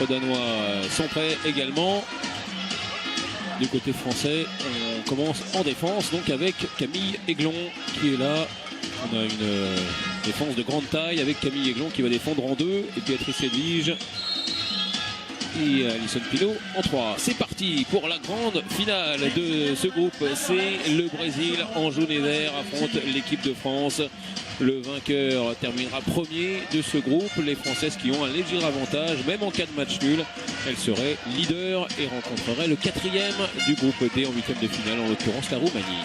centres danois sont prêts également. Du côté français, on commence en défense, donc avec Camille Aiglon qui est là. On a une défense de grande taille avec Camille Aiglon qui va défendre en 2 et Béatrice Edwige et Alison Pino en 3. C'est parti pour la grande finale de ce groupe. C'est le Brésil en jaune et vert affronte l'équipe de France. Le vainqueur terminera premier de ce groupe. Les Françaises qui ont un léger avantage, même en cas de match nul, elles seraient leaders et rencontreraient le 4e du groupe D en 8e de finale, en l'occurrence la Roumanie.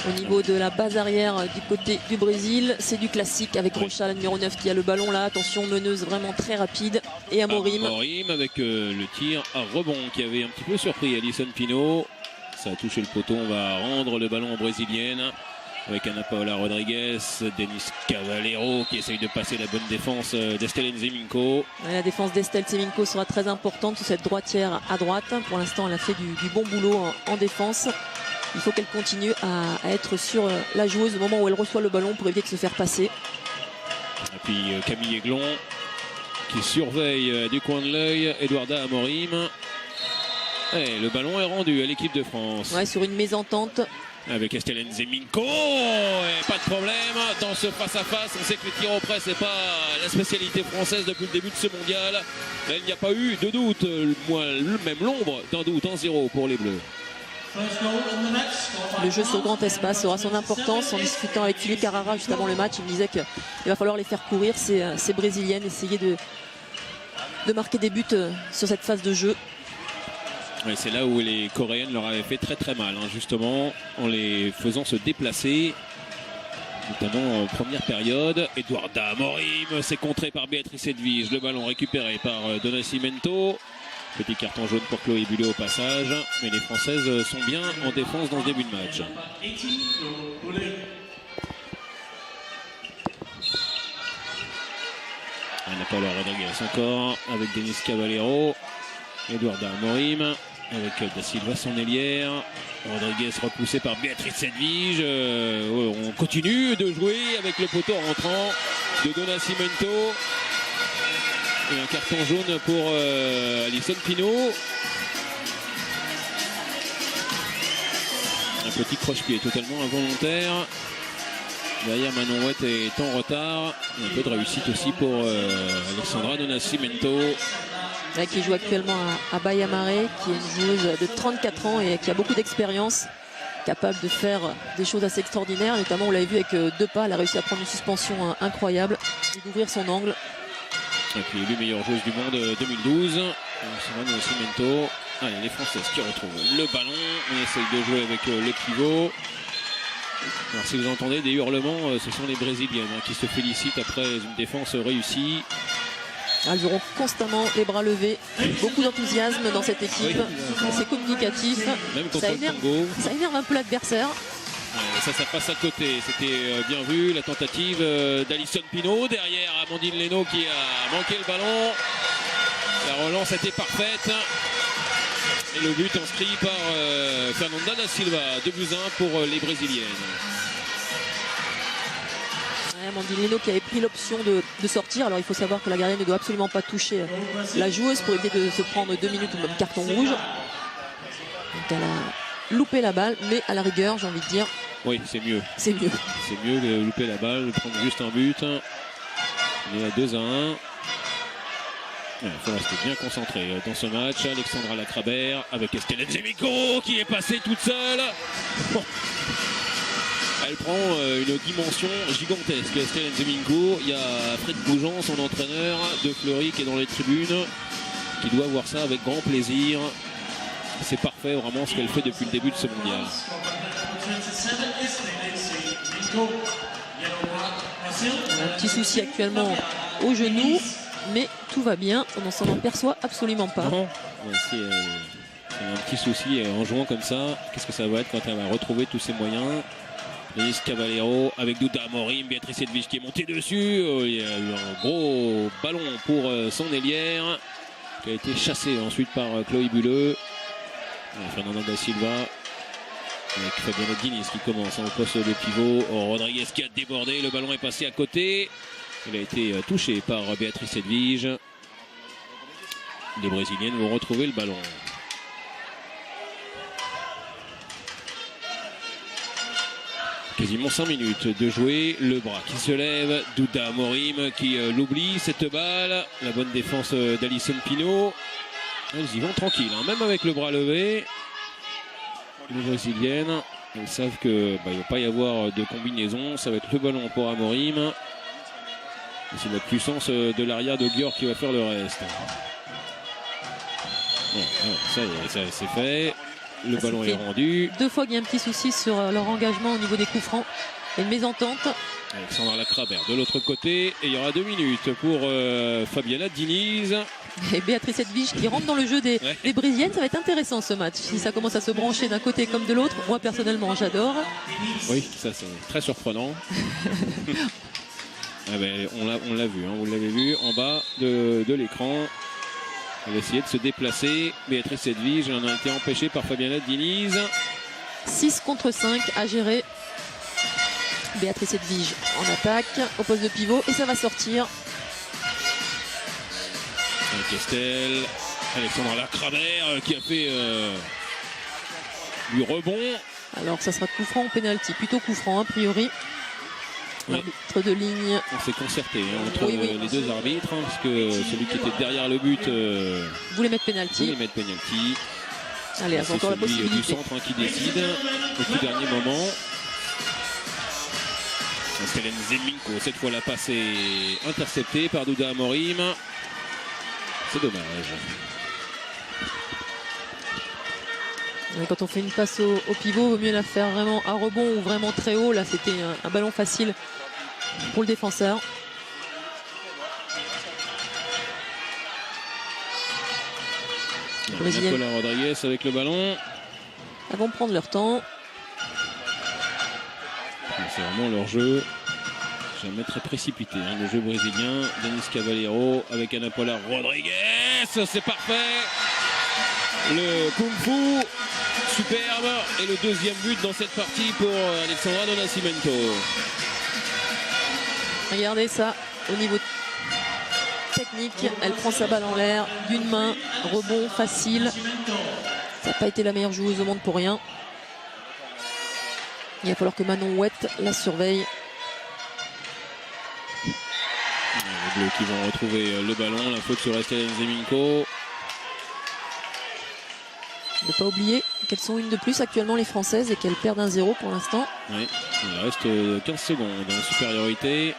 Au niveau de la base arrière du côté du Brésil, c'est du classique avec Rocha, la numéro 9 qui a le ballon là. Attention, meneuse vraiment très rapide. Et Amorim. Amorim avec le tir à rebond qui avait un petit peu surpris Alison Pino. Ça a touché le poteau, on va rendre le ballon aux Brésiliennes. Avec Ana Paula Rodrigues, Denis Cavallero qui essaye de passer la bonne défense d'Estelle Nzeminko. La défense d'Estelle Nzeminko sera très importante sous cette droitière à droite. Pour l'instant, elle a fait du bon boulot en défense. Il faut qu'elle continue à être sur la joueuse au moment où elle reçoit le ballon pour éviter de se faire passer. Et puis Camille Aiglon qui surveille du coin de l'œil Eduarda Amorim. Et le ballon est rendu à l'équipe de France. Ouais, sur une mésentente. Avec Estelle Nzeminko. Et pas de problème dans ce face-à-face. On sait que les tirs au près, c'est pas la spécialité française depuis le début de ce mondial. Là, il n'y a pas eu de doute, même l'ombre d'un doute, 1-0 pour les Bleus. Le jeu sur grand espace aura son importance. En discutant avec Philippe Carrara juste avant le match, il me disait qu'il va falloir les faire courir, ces Brésiliennes, essayer de marquer des buts sur cette phase de jeu. Oui, c'est là où les Coréennes leur avaient fait très mal, justement, en les faisant se déplacer, notamment en première période. Eduarda Amorim, c'est contré par Béatrice Edwige, le ballon récupéré par Donna Cimento. Petit carton jaune pour Chloé Bulot au passage, mais les Françaises sont bien en défense dans ce début de match. Ana Paula Rodrigues encore avec Denis Cavallero, Eduarda Amorim avec Da Silva son ailière. Rodrigues repoussé par Béatrice Edwige. On continue de jouer avec le poteau rentrant de Donna Cimento. Et un carton jaune pour Alison Pino. Un petit croche-pied totalement involontaire. Derrière, Manon Huet est en retard. Un peu de réussite aussi pour Alexandra Donna Cimento. Qui joue actuellement à Baia Mare, qui est une joueuse de 34 ans et qui a beaucoup d'expérience, capable de faire des choses assez extraordinaires. Notamment, on l'a vu avec 2 pas, elle a réussi à prendre une suspension incroyable et d'ouvrir son angle. Et puis élue meilleure joueuse du monde 2012. Alexandra Cimento. Allez, les Françaises qui retrouvent le ballon. On essaye de jouer avec le pivot. Alors si vous entendez des hurlements, ce sont les Brésiliennes qui se félicitent après une défense réussie. Elles auront constamment les bras levés, beaucoup d'enthousiasme dans cette équipe. Oui. C'est communicatif. Même contre le Congo. Ça énerve un peu l'adversaire. Ça passe à côté. C'était bien vu. La tentative d'Alison Pino. Derrière, Amandine Leno qui a manqué le ballon. La relance était parfaite. Et le but inscrit par Fernanda da Silva. 2-1 pour les Brésiliennes. Amandine Leno qui avait pris l'option de sortir. Alors il faut savoir que la gardienne ne doit absolument pas toucher la joueuse pour éviter de se prendre 2 minutes ou même carton rouge. Donc elle a loupé la balle, mais à la rigueur, j'ai envie de dire. Oui, c'est mieux. C'est mieux. C'est mieux de louper la balle, de prendre juste un but. On est à 2-1. Il faut rester bien concentré dans ce match. Alexandra Lacrabert avec Estelle Nzeminko qui est passée toute seule. Elle prend une dimension gigantesque. Estelle Nzeminko. Il y a Fred Goujon, son entraîneur de Fleury, qui est dans les tribunes, qui doit voir ça avec grand plaisir. C'est parfait vraiment ce qu'elle fait depuis le début de ce mondial. Un petit souci actuellement au genou, mais tout va bien. On n'en s'en aperçoit absolument pas. Non, c'est un petit souci en jouant comme ça. Qu'est-ce que ça va être quand elle va retrouver tous ses moyens? Denis Cavallero avec Douda Amorim, Béatrice Edwige qui est montée dessus. Il y a eu un gros ballon pour son ailière qui a été chassé ensuite par Chloé Buleux. Fernanda da Silva avec Fabiano Diniz qui commence au poste de pivot. Rodrigues qui a débordé, le ballon est passé à côté. Elle a été touchée par Béatrice Edwige. Les Brésiliennes vont retrouver le ballon. Quasiment 5 minutes de jouer. Le bras qui se lève. Douda Amorim qui l'oublie cette balle. La bonne défense d'Alison Pino. Elles y vont tranquilles, hein, même avec le bras levé. Les Brésiliennes, elles savent qu'il ne va pas y avoir de combinaison. Ça va être le ballon pour Amorim. C'est la puissance de l'arrière de Gior qui va faire le reste. Ça y est, c'est fait. Le ballon est rendu. 2 fois qu'il y a un petit souci sur leur engagement au niveau des coups francs. Et une mésentente. Alexandra Lacrabert de l'autre côté. Et il y aura 2 minutes pour Fabiana Diniz. Et Béatrice Edwige qui rentre dans le jeu des Brésiliennes. Ça va être intéressant ce match. Si ça commence à se brancher d'un côté comme de l'autre. Moi personnellement j'adore. Oui, ça c'est très surprenant. Ah ben, on l'a vu, hein, vous l'avez vu en bas de l'écran. Elle va essayer de se déplacer. Béatrice Edwige en a été empêchée par Fabiana Diniz. 6 contre 5 à gérer. Béatrice Edwige en attaque au poste de pivot et ça va sortir. Avec Estelle, Alexandra Lacrabert qui a fait du rebond. Alors ça sera coup franc ou pénalty, plutôt coup franc a priori. L'arbitre de ligne. On s'est concerté entre les deux arbitres, hein, parce que celui qui était derrière le but voulait mettre pénalty. Allez, c'est encore la possibilité. Du centre, hein, qui décide au tout dernier moment. Hélène Zeminko, cette fois la passe est interceptée par Douda Amorim. C'est dommage. Et quand on fait une passe au pivot, il vaut mieux la faire vraiment à rebond ou vraiment très haut. Là, c'était un ballon facile pour le défenseur. Nicolas Rodriguez avec le ballon. Elles vont prendre leur temps. C'est vraiment leur jeu. Jamais très précipité, hein, le jeu brésilien. Denis Cavaleiro avec Ana Paula Rodriguez. C'est parfait. Le Kung Fu. Superbe. Et le deuxième but dans cette partie pour Alexandra do Nascimento. Regardez ça au niveau technique. Elle prend sa balle en l'air d'une main. Rebond facile. Ça n'a pas été la meilleure joueuse au monde pour rien. Il va falloir que Manon Ouette la surveille. Les Bleus qui vont retrouver le ballon. La faute sur Estelle Zeminko. Ne pas oublier qu'elles sont une de plus actuellement les Françaises et qu'elles perdent 1-0 pour l'instant. Oui, il reste 15 secondes en supériorité.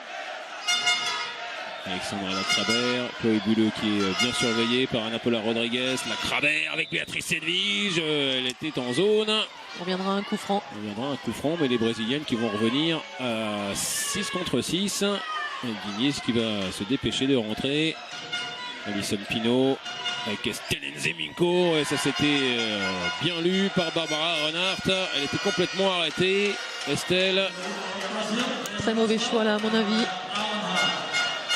Alexandra Lacrabert, Chloé Buleux qui est bien surveillée par Ana Paula Rodriguez. Lacrabert avec Béatrice Edwige, elle était en zone. On reviendra à un coup franc. Mais les Brésiliennes qui vont revenir à 6 contre 6. Diniz qui va se dépêcher de rentrer. Alison Pino avec Estelle Zeminko. Et ça c'était bien lu par Barbara Renard. Elle était complètement arrêtée. Estelle. Très mauvais choix là à mon avis.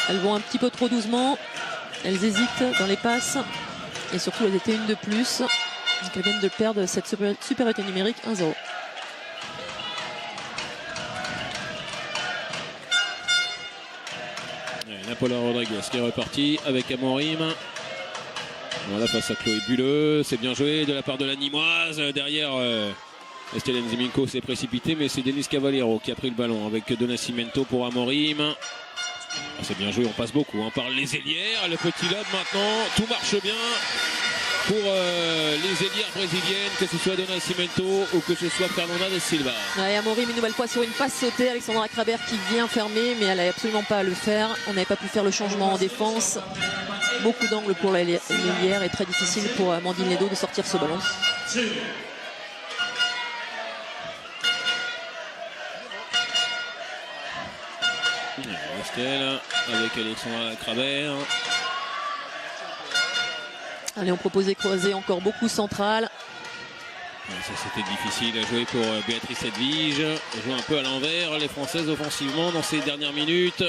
Elles vont un petit peu trop doucement. Elles hésitent dans les passes. Et surtout elles étaient une de plus. Donc elles viennent de perdre cette supériorité numérique 1-0. Ana Paula Rodriguez qui est reparti avec Amorim. Voilà, face à Chloé Buleux. C'est bien joué de la part de la Nîmoise. Derrière, Estelle Zeminko s'est précipité, mais c'est Denis Cavaleiro qui a pris le ballon avec Do Nascimento pour Amorim. C'est bien joué, on passe beaucoup par les ailières. Le petit lob maintenant, tout marche bien pour les ailières brésiliennes, que ce soit Do Nascimento ou que ce soit Fernanda da Silva. Ouais, Amorim une nouvelle fois sur une passe sautée. Alexandra Lacrabert qui vient fermer, mais elle n'avait absolument pas à le faire. On n'avait pas pu faire le changement en défense. Beaucoup d'angles pour l'ailière et très difficile pour Amandine Ledo de sortir ce ballon. Estelle avec Alexandra Lacrabert. Allez, on proposait croiser encore beaucoup central. Ça c'était difficile à jouer pour Béatrice Edwige. Elle joue un peu à l'envers les Françaises offensivement dans ces dernières minutes.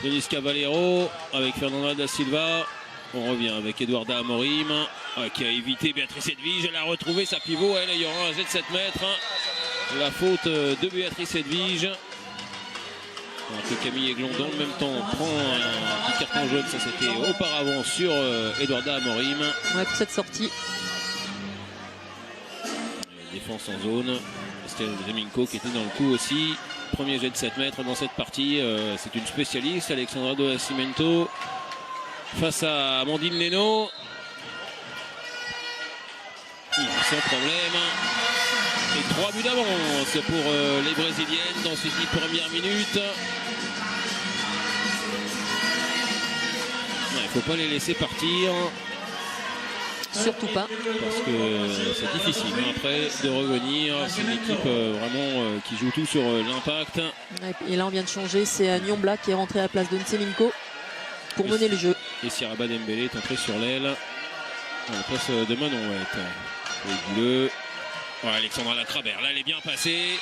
Denis Cavaleiro avec Fernanda da Silva. On revient avec Eduarda Amorim qui a évité Béatrice Edwige. Elle a retrouvé sa pivot. Il y aura un jet de 7 mètres. La faute de Béatrice Edwige. Alors que Camille Aiglon dans le même temps prend un petit carton jaune, ça c'était auparavant sur Eduarda Amorim. Ouais, pour cette sortie. Défense en zone. Estelle Zeminko qui était dans le coup aussi. Premier jet de 7 mètres dans cette partie. C'est une spécialiste, Alexandra Do Nascimento. Face à Amandine Leno. Sans problème. Et 3 buts d'avance pour les Brésiliennes dans ces 10 premières minutes. Il ne faut pas les laisser partir. Surtout pas. Parce que c'est difficile après de revenir. C'est une équipe vraiment qui joue tout sur l'impact. Et là on vient de changer. C'est Nyambla qui est rentré à la place de Ntseminko pour mener le jeu. Et Siraba Dembélé est entré sur l'aile. À la place de Manon Huet. Les bleus. Ouais, Alexandra Lacrabert, là elle est bien passée.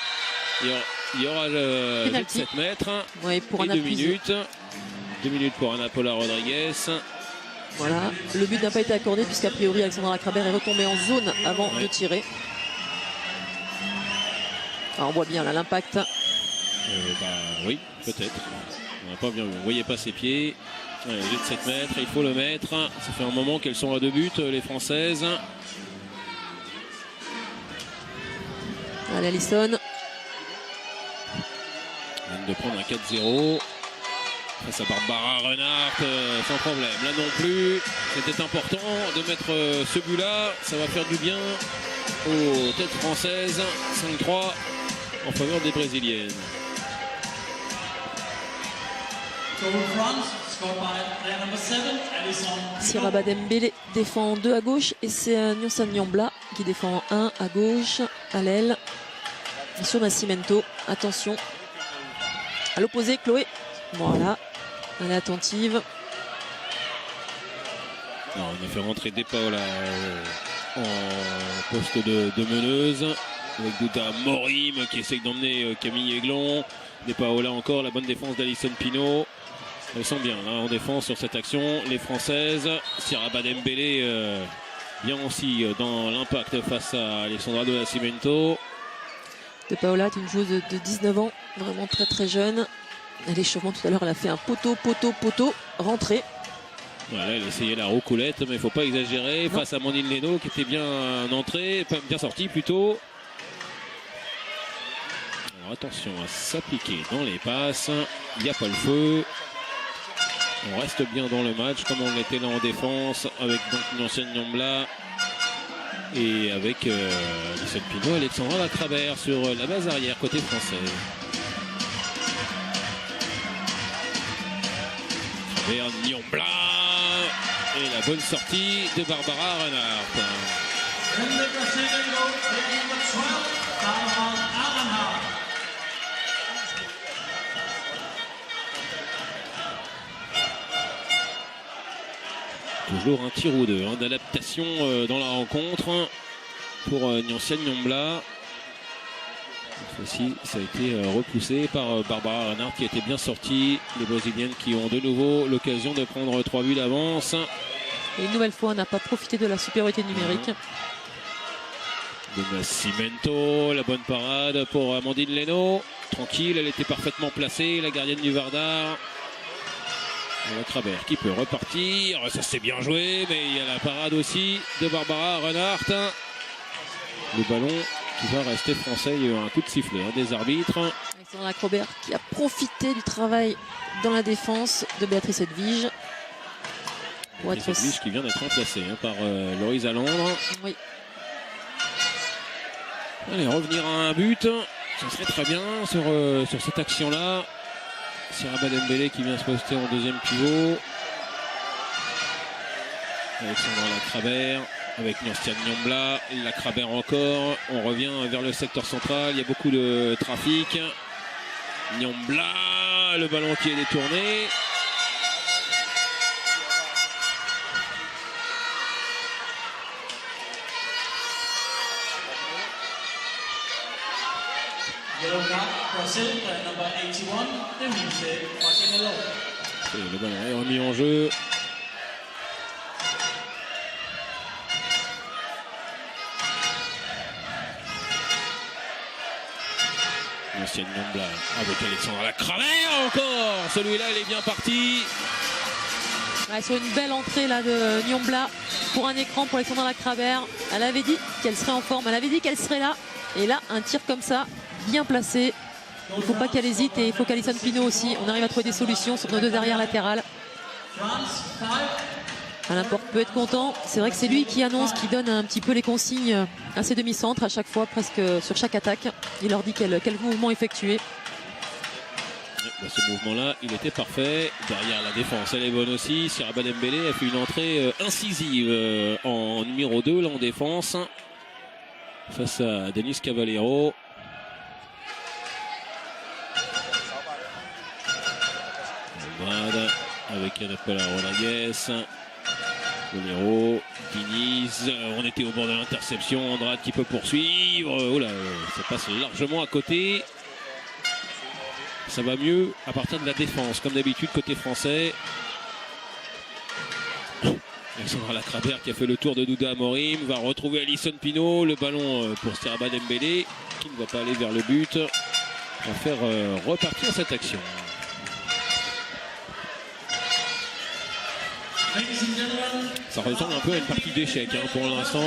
Il y aura le jet de 7 mètres. Ouais, pour et Anna 2 minutes. 2 minutes pour Ana Paula Rodriguez. Voilà, le but n'a pas été accordé puisqu'a priori Alexandra Lacrabert est retombée en zone avant de tirer. Alors, on voit bien là l'impact. Oui, peut-être. On n'a pas bien vu. Vous ne voyez pas ses pieds. Ouais, jet de 7 mètres, il faut le mettre. Ça fait un moment qu'elles sont à 2 buts, les Françaises. Allez, Alisson. Vient de prendre un 4-0. Face à Barbara Renard, sans problème. Là non plus, c'était important de mettre ce but-là. Ça va faire du bien aux têtes françaises. 5-3 en faveur des Brésiliennes. Siraba Dembélé défend 2 à gauche et c'est Nyonsan Nyambla qui défend 1 à gauche à l'aile. Sur Nascimento, attention. À l'opposé, Chloé. Voilà, elle est attentive. Alors, on a fait rentrer De Paola en poste de meneuse. Avec Douta Morim qui essaye d'emmener Camille Aiglon. De Paola encore, la bonne défense d'Alison Pinault. Elles sont bien là, en défense sur cette action. Les Françaises, Siraba Dembélé bien aussi dans l'impact face à Alexandra Do Nascimento. De Paola est une joueuse de 19 ans, vraiment très très jeune. À l'échauffement tout à l'heure, elle a fait un poteau, rentré. Voilà, elle essayait la roucoulette, mais il ne faut pas exagérer. Non. Face à Amandine Leno qui était bien entrée, bien sortie plutôt. Alors attention à s'appliquer dans les passes. Il n'y a pas le feu. On reste bien dans le match comme on l'était là en défense avec donc une ancienne Nyambla et avec Alison Pinault, Alexandra Lacrabert sur la base arrière côté français. Vers Nyambla et la bonne sortie de Barbara Renard. Toujours un tir ou deux d'adaptation dans la rencontre pour Nyonsian Nyambla. Cette fois-ci, ça a été repoussé par Barbara Renard qui était bien sortie. Les Brésiliennes qui ont de nouveau l'occasion de prendre 3 buts d'avance. Et une nouvelle fois, on n'a pas profité de la supériorité numérique. De Nascimento, la bonne parade pour Amandine Leno. Tranquille, elle était parfaitement placée, la gardienne du Vardar. Lacrabert qui peut repartir, ça c'est bien joué, mais il y a la parade aussi de Barbara Renard. Le ballon qui va rester français, il y a eu un coup de sifflet des arbitres. Alexandra Lacrabert qui a profité du travail dans la défense de Béatrice Edwige. Béatrice Edwige qui vient d'être remplacée par Loïse Allandre. Oui. Allez, revenir à un but, ça serait très bien sur cette action-là. Siraba Dembélé qui vient se poster en deuxième pivot. Alexandra Lacrabert avec Nyonsian Nyambla. Lacrabert encore. On revient vers le secteur central. Il y a beaucoup de trafic. Nyambla, le ballon qui est détourné. Et le ballon est remis en jeu. Ancienne Nyombla avec Alexandra Lacravère encore. Celui-là, il est bien parti. Ouais, sur une belle entrée là de Nyombla pour un écran pour Alexandra Lacravère. Elle avait dit qu'elle serait en forme, elle avait dit qu'elle serait là. Et là, un tir comme ça, bien placé. Il ne faut pas qu'elle hésite et il faut qu'Alison Pino aussi. On arrive à trouver des solutions sur nos deux arrières latérales. Alain Porte peut être content. C'est vrai que c'est lui qui annonce, qui donne un petit peu les consignes à ses demi-centres à chaque fois, presque sur chaque attaque. Il leur dit quel mouvement effectuer. Ce mouvement-là, il était parfait. Derrière la défense, elle est bonne aussi. Siraba Dembélé a fait une entrée incisive en numéro 2 là en défense face à Denis Cavallero. Avec Anapola Rodriguez, Cavallero, Diniz. On était au bord de l'interception. Andrade qui peut poursuivre. Oh là, ça passe largement à côté. Ça va mieux à partir de la défense, comme d'habitude côté français. Alexandra Lacravère qui a fait le tour de Douda Amorim va retrouver Alison Pino. Le ballon pour Siraba Dembélé qui ne va pas aller vers le but. Va faire repartir cette action. Ça ressemble un peu à une partie d'échecs pour l'instant.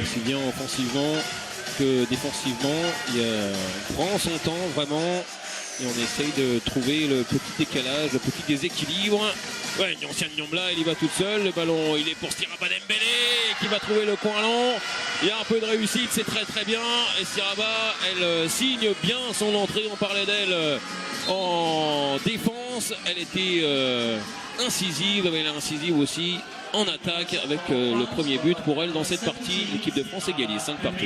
Aussi bien offensivement que défensivement. Il prend son temps vraiment. Et on essaye de trouver le petit décalage, le petit déséquilibre. Ouais, une ancienne Nyombla, elle y va toute seule. Le ballon, il est pour Siraba Dembélé qui va trouver le coin long. Il y a un peu de réussite, c'est très très bien. Et Siraba, elle signe bien son entrée. On parlait d'elle en défense. Elle était incisive, mais elle est incisive aussi en attaque avec le premier but pour elle dans cette partie. L'équipe de France égalise 5 partout.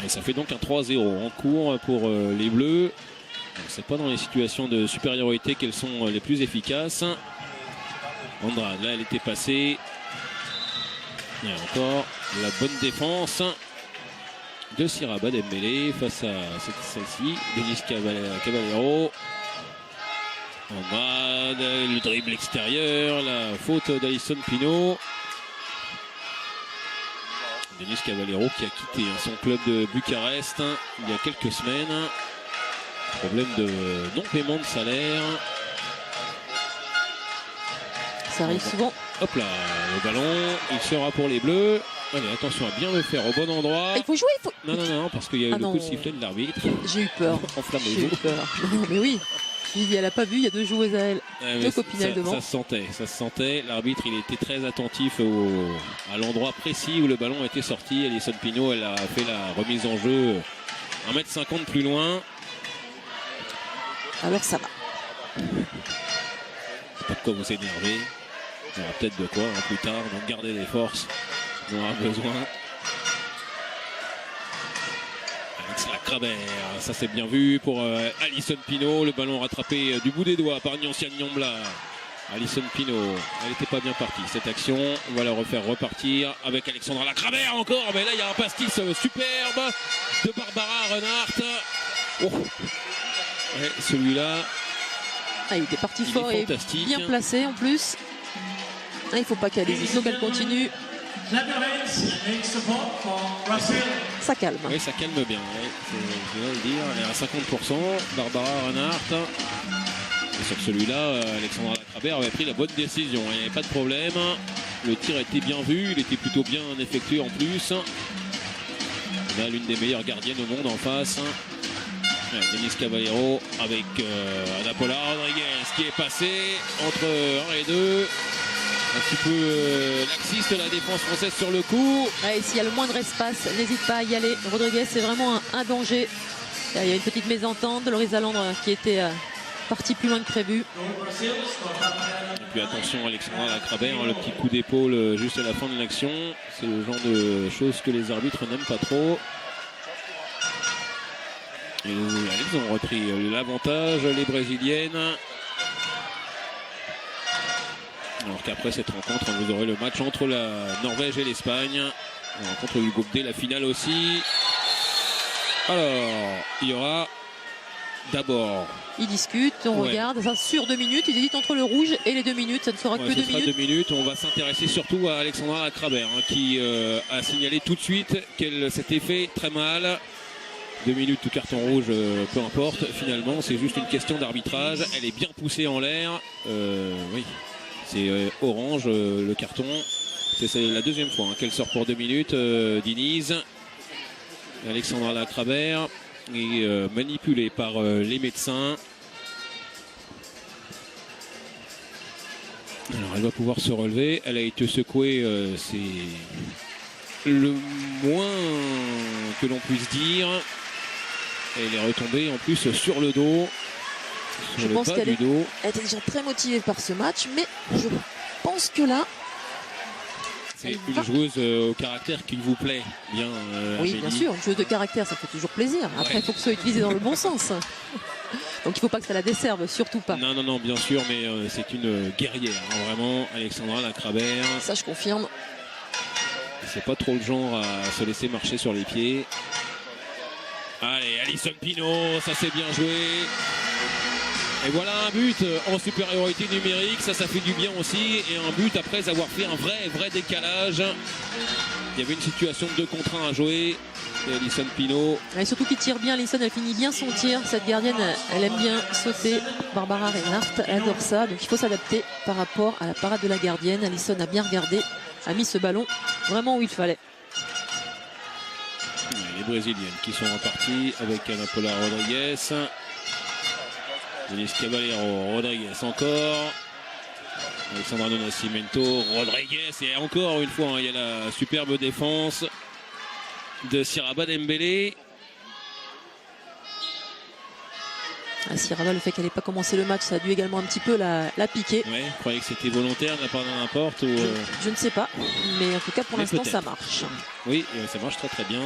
Et ça fait donc un 3-0 en cours pour les Bleus. C'est pas dans les situations de supériorité qu'elles sont les plus efficaces. Andrade, là elle était passée. Et encore la bonne défense de Siraba Dembélé face à celle-ci. Denis Cavallero. Andrade, le dribble extérieur, la faute d'Alison Pino. Denis Cavallero qui a quitté son club de Bucarest il y a quelques semaines. Problème de non-paiement de salaire. Ça arrive souvent. Hop là, le ballon, il sera pour les Bleus. Allez, attention à bien le faire au bon endroit. Il faut jouer, il faut... Non, parce qu'il y a eu le coup de sifflet de l'arbitre. J'ai eu peur. J'ai eu peur. Non, mais oui. Elle n'a pas vu, il y a deux joueuses à elle, deux copinelles devant. Ça se sentait. L'arbitre, il était très attentif à l'endroit précis où le ballon était sorti. Alison Pino, elle a fait la remise en jeu 1,50 m plus loin. Alors ça va. Pas de quoi vous énerver. Il y aura peut-être de quoi plus tard, donc gardez les forces. On aura besoin. Lacravère, ça c'est bien vu pour Alison Pino. Le ballon rattrapé du bout des doigts par Ancienne Nyombla. Alison Pino, elle n'était pas bien partie cette action. On va la refaire repartir avec Alexandra Lacravère encore. Mais là il y a un pastis superbe de Barbara Renard. Oh. Ouais, celui-là. Il était parti fort et bien placé en plus. Il ne faut pas qu'elle hésite, donc elle continue. Ça calme. Oui, ça calme bien. Je vais le dire. Elle est à 50%. Barbara Renard. Et sur celui-là, Alexandra Lacravère avait pris la bonne décision. Il n'y avait pas de problème. Le tir était bien vu. Il était plutôt bien effectué en plus. On a l'une des meilleures gardiennes au monde en face. Denis Cavallero avec Anapola Rodriguez qui est passé entre 1 et 2. Un petit peu laxiste la défense française sur le coup. Et s'il y a le moindre espace, n'hésite pas à y aller. Rodriguez, c'est vraiment un danger. Il y a une petite mésentente de Loris Alandre qui était parti plus loin que prévu. Et puis attention Alexandra Lacravère, le petit coup d'épaule juste à la fin de l'action. C'est le genre de choses que les arbitres n'aiment pas trop. Et ils ont repris l'avantage, les Brésiliennes. Alors qu'après cette rencontre, vous aurez le match entre la Norvège et l'Espagne. La rencontre du groupe D, la finale aussi. Alors, il y aura d'abord. Ils discutent, on regarde, ça sur 2 minutes, ils hésitent entre le rouge et les 2 minutes, ça ne sera que 2 minutes. 2 minutes, on va s'intéresser surtout à Alexandra Lacrabert qui a signalé tout de suite qu'elle s'était fait très mal. 2 minutes tout carton rouge, peu importe, finalement c'est juste une question d'arbitrage, elle est bien poussée en l'air, oui, c'est orange le carton, c'est la deuxième fois qu'elle sort pour 2 minutes, Diniz. Alexandra Lacrabert est manipulée par les médecins. Alors elle va pouvoir se relever, elle a été secouée, c'est le moins que l'on puisse dire. Et elle est retombée en plus sur le dos, sur je pense qu'elle était déjà très motivée par ce match, mais je pense que là, c'est une joueuse au caractère qui vous plaît bien. Oui, bien sûr, une joueuse de caractère, ça fait toujours plaisir. Après, il faut que ce soit utilisé dans le bon sens. Donc il ne faut pas que ça la desserve, surtout pas. Non, non, non, bien sûr, mais c'est une guerrière, vraiment, Alexandra Lacrabert. Ça, je confirme. C'est pas trop le genre à se laisser marcher sur les pieds. Allez, Alison Pinault, ça c'est bien joué. Et voilà un but en supériorité numérique, ça fait du bien aussi. Et un but après avoir fait un vrai décalage. Il y avait une situation de 2 contre 1 à jouer. Et Alison Pinault. Et surtout qu'il tire bien, Alison, elle finit bien son tir. Cette gardienne, elle aime bien sauter. Barbara Reinhardt, elle adore ça. Donc il faut s'adapter par rapport à la parade de la gardienne. Alison a bien regardé, a mis ce ballon vraiment où il fallait. Les Brésiliennes qui sont reparties avec Ana Paula Rodriguez. Denise Caballero, Rodriguez encore. Alexandra Nascimento, Rodriguez. Et encore une fois, il y a la superbe défense de Siraba Dembélé. Siraba, le fait qu'elle n'ait pas commencé le match, ça a dû également un petit peu la piquer. Ouais, vous croyez que c'était volontaire de la part d'un n'importe ou je ne sais pas, mais en tout cas pour l'instant ça marche. Oui, ça marche très bien.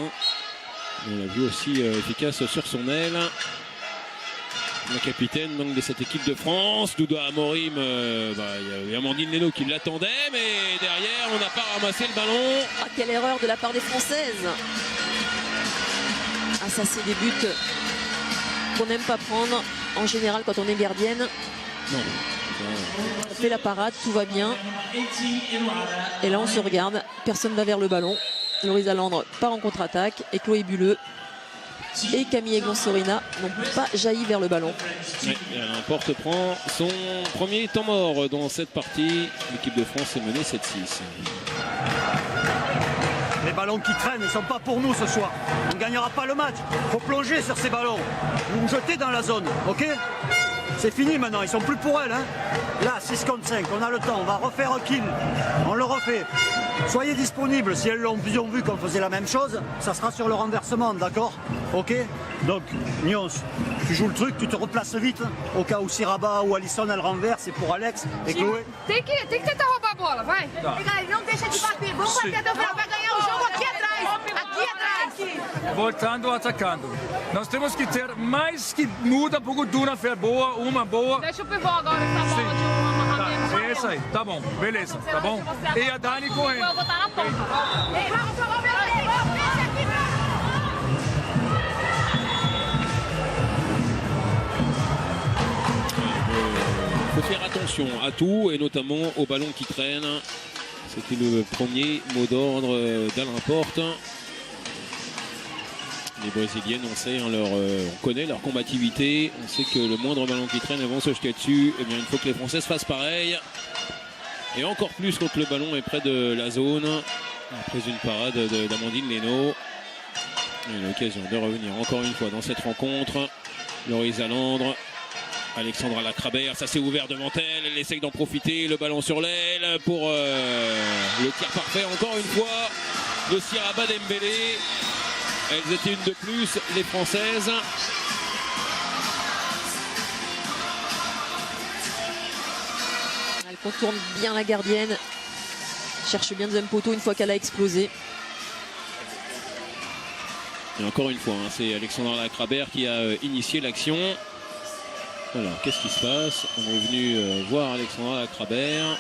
On l'a vu aussi efficace sur son aile. La capitaine donc, de cette équipe de France, Douda Amorim, il y a Amandine Leno qui l'attendait, mais derrière on n'a pas ramassé le ballon. Ah, quelle erreur de la part des Françaises. Ah, ça c'est des buts qu'on n'aime pas prendre en général quand on est gardienne. Non. On fait la parade, tout va bien. Et là on se regarde, personne ne va vers le ballon. Lorisa Landre part en contre-attaque et Chloé Bulleux et Camille Aiglon-Sorina n'ont pas jailli vers le ballon. Ouais, Porte prend son premier temps mort dans cette partie. L'équipe de France est menée 7-6. Les ballons qui traînent ne sont pas pour nous ce soir. On ne gagnera pas le match. Il faut plonger sur ces ballons. Vous vous jetez dans la zone, ok? C'est fini maintenant, ils sont plus pour elle. Hein. Là, 6 contre 5, on a le temps, on va refaire un kill. On le refait. Soyez disponibles, si elles ont vu qu'on faisait la même chose, ça sera sur le renversement, d'accord? Ok? Donc, Nyons, tu joues le truc, tu te replaces vite, au cas où Siraba ou Alison elle renverse, c'est pour Alex et Chloé. Tem que tentar roubar a bola, vai. Não deixa de bater, vamos bater até o final, vai ganhar o jogo aqui atrás, aqui atrás. Voltando, atacando. Nós temos que ter mais que muda para o Guduna fer boa, uma boa. Deixa o pivô agora essa bola de um amarramento. É isso aí, tá bom, beleza, tá bom? E a Dani correndo. Eu vou botar na ponta. Ei, vamos jogar meu bem, vamos aqui. Il faut faire attention à tout et notamment aux ballons qui traînent. C'était le premier mot d'ordre d'Alain Porte. Les Brésiliennes, on sait, on connaît leur combativité. On sait que le moindre ballon qui traîne, elles vont se jeter dessus. Eh bien, il faut que les Françaises fassent pareil. Et encore plus quand le ballon est près de la zone. Après une parade d'Amandine Leno. L'occasion de revenir encore une fois dans cette rencontre. Lorisa Landre. Alexandra Lacrabert, ça s'est ouvert devant elle, elle essaye d'en profiter, le ballon sur l'aile pour le tir parfait encore une fois de Siraba Dembélé. Elles étaient une de plus, les Françaises. Elle contourne bien la gardienne, cherche bien deuxième poteau une fois qu'elle a explosé. Et encore une fois, c'est Alexandra Lacrabert qui a initié l'action. Alors, qu'est-ce qui se passe? On est venu voir Alexandra Lacrabert.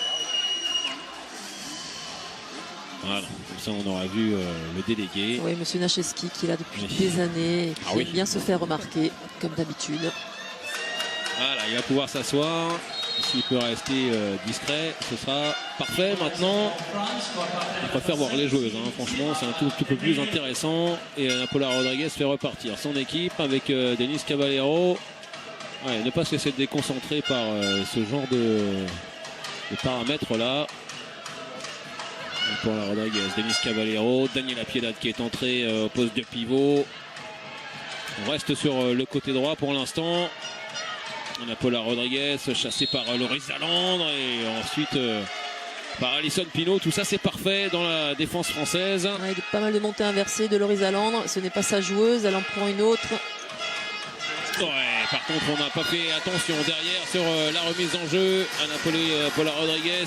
Voilà, comme ça on aura vu le délégué. Oui, monsieur Nacheski qui est là depuis Oui. des années et qui Ah oui. aime bien se faire remarquer, comme d'habitude. Voilà, il va pouvoir s'asseoir. S'il peut rester discret, ce sera parfait. Maintenant, je préfère voir les joueuses. Hein. Franchement, c'est un tout petit peu plus intéressant. Et Paula Rodriguez fait repartir son équipe avec Denise Caballero. Ouais, ne pas se laisser déconcentrer par ce genre de paramètres-là. Paula Rodriguez, Denise Caballero, Daniela Piedad qui est entrée au poste de pivot. On reste sur le côté droit pour l'instant. On a Paula Rodriguez chassée par Loris Zalandre et ensuite par Alison Pinault. Tout ça c'est parfait dans la défense française. Ouais, pas mal de montées inversées de Loris Zalandre. Ce n'est pas sa joueuse, elle en prend une autre. Ouais, par contre on n'a pas fait attention derrière sur la remise en jeu. Paula Rodriguez